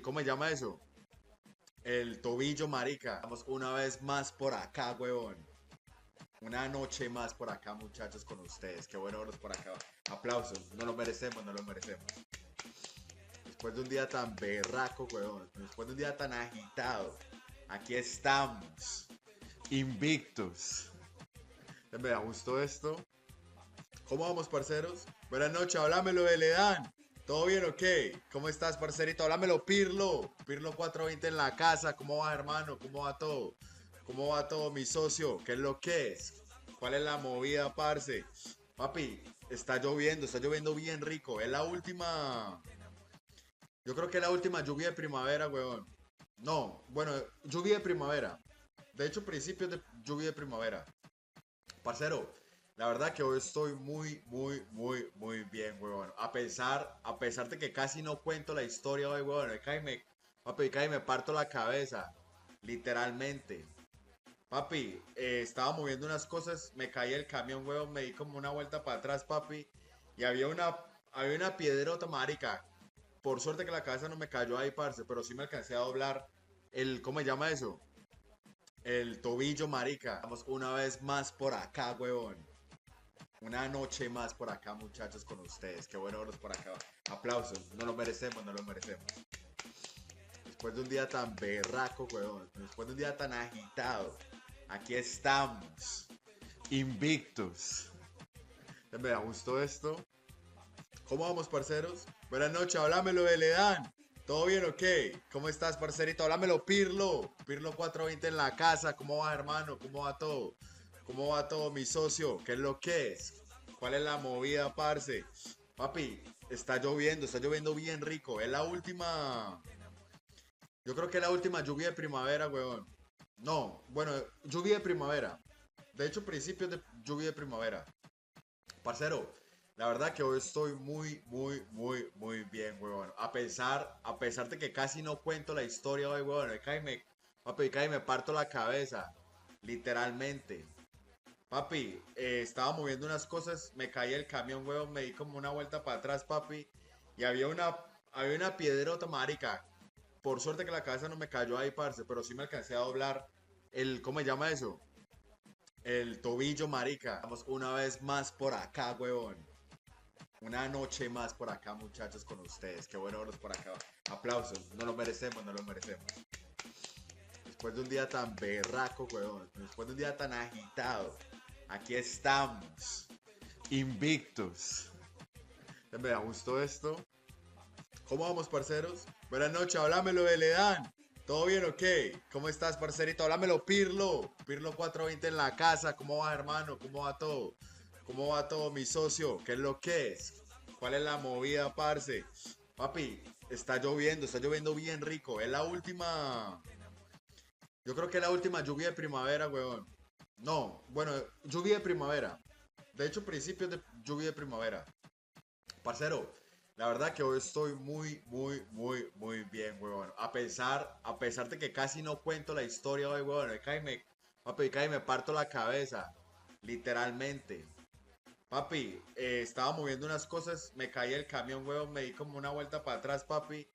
¿cómo se llama eso? El tobillo, marica. Vamos una vez más por acá, huevón. Una noche más por acá, muchachos, con ustedes. Qué bueno verlos por acá. Aplausos. No lo merecemos, no lo merecemos. Después de un día tan berraco, huevón. Después de un día tan agitado. Aquí estamos. Invictos. Me da gusto esto. ¿Cómo vamos, parceros? Buenas noches, háblamelo de Ledán. ¿Todo bien o qué? ¿Cómo estás, parcerito? Háblamelo, Pirlo. Pirlo 420 en la casa. ¿Cómo va, hermano? ¿Cómo va todo? ¿Cómo va todo, mi socio? ¿Qué es lo que es? ¿Cuál es la movida, parce? Papi, está lloviendo bien rico. Es la última. Yo creo que es la última lluvia de primavera, weón. No, bueno, lluvia de primavera. De hecho, principios de lluvia de primavera. Parcero, la verdad que hoy estoy muy bien, huevón. A pesar de que casi no cuento la historia hoy, huevón. Papi, casi me parto la cabeza. Literalmente. Papi, estaba moviendo unas cosas, me caí el camión, huevón, me di como una vuelta para atrás, papi. Y había una piedrota, marica. Por suerte que la cabeza no me cayó ahí, parce, pero sí me alcancé a doblar ¿cómo se llama eso? El tobillo, marica. Vamos una vez más por acá, huevón. Una noche más por acá, muchachos, con ustedes. Qué bueno verlos por acá. Aplausos. No lo merecemos, no lo merecemos. Después de un día tan berraco, huevón. Después de un día tan agitado. Aquí estamos. Invictos. Me da gusto esto. ¿Cómo vamos, parceros? Buenas noches, háblamelo de Ledán. ¿Todo bien o qué? ¿Cómo estás, parcerito? Háblamelo, Pirlo. Pirlo 420 en la casa. ¿Cómo va, hermano? ¿Cómo va todo? ¿Cómo va todo, mi socio? ¿Qué es lo que es? ¿Cuál es la movida, parce? Papi, está lloviendo bien rico. Es la última. Yo creo que es la última lluvia de primavera, weón. No, bueno, lluvia de primavera. De hecho, principios de lluvia de primavera. Parcero, la verdad que hoy estoy muy bien, weón. A pesar de que casi no cuento la historia hoy, weón. Papi, casi me parto la cabeza. Literalmente. Papi, estaba moviendo unas cosas, me caí el camión, weón, me di como una vuelta para atrás, papi. Y había una piedrota, marica. Por suerte que la cabeza no me cayó ahí, parce, pero sí me alcancé a doblar ¿cómo se llama eso? El tobillo, marica. Vamos una vez más por acá, huevón. Una noche más por acá, muchachos, con ustedes. Qué bueno verlos por acá. Aplausos. No lo merecemos, no lo merecemos. Después de un día tan berraco, huevón. Después de un día tan agitado. Aquí estamos. Invictos. Me da gusto esto. ¿Cómo vamos, parceros? Buenas noches, háblamelo de Ledán. ¿Todo bien o qué? ¿Cómo estás, parcerito? Háblamelo, Pirlo. Pirlo 420 en la casa. ¿Cómo va, hermano? ¿Cómo va todo? ¿Cómo va todo, mi socio? ¿Qué es lo que es? ¿Cuál es la movida, parce? Papi, está lloviendo bien rico. Es la última. Yo creo que la última lluvia de primavera, weón. No, bueno, lluvia de primavera. De hecho, principios de lluvia de primavera. Parcero, la verdad que hoy estoy muy bien, weón. A pesar de que casi no cuento la historia hoy, weón. Papi, cae y me parto la cabeza. Literalmente. Papi, estaba moviendo unas cosas, me caí el camión, weón, me di como una vuelta para atrás, papi.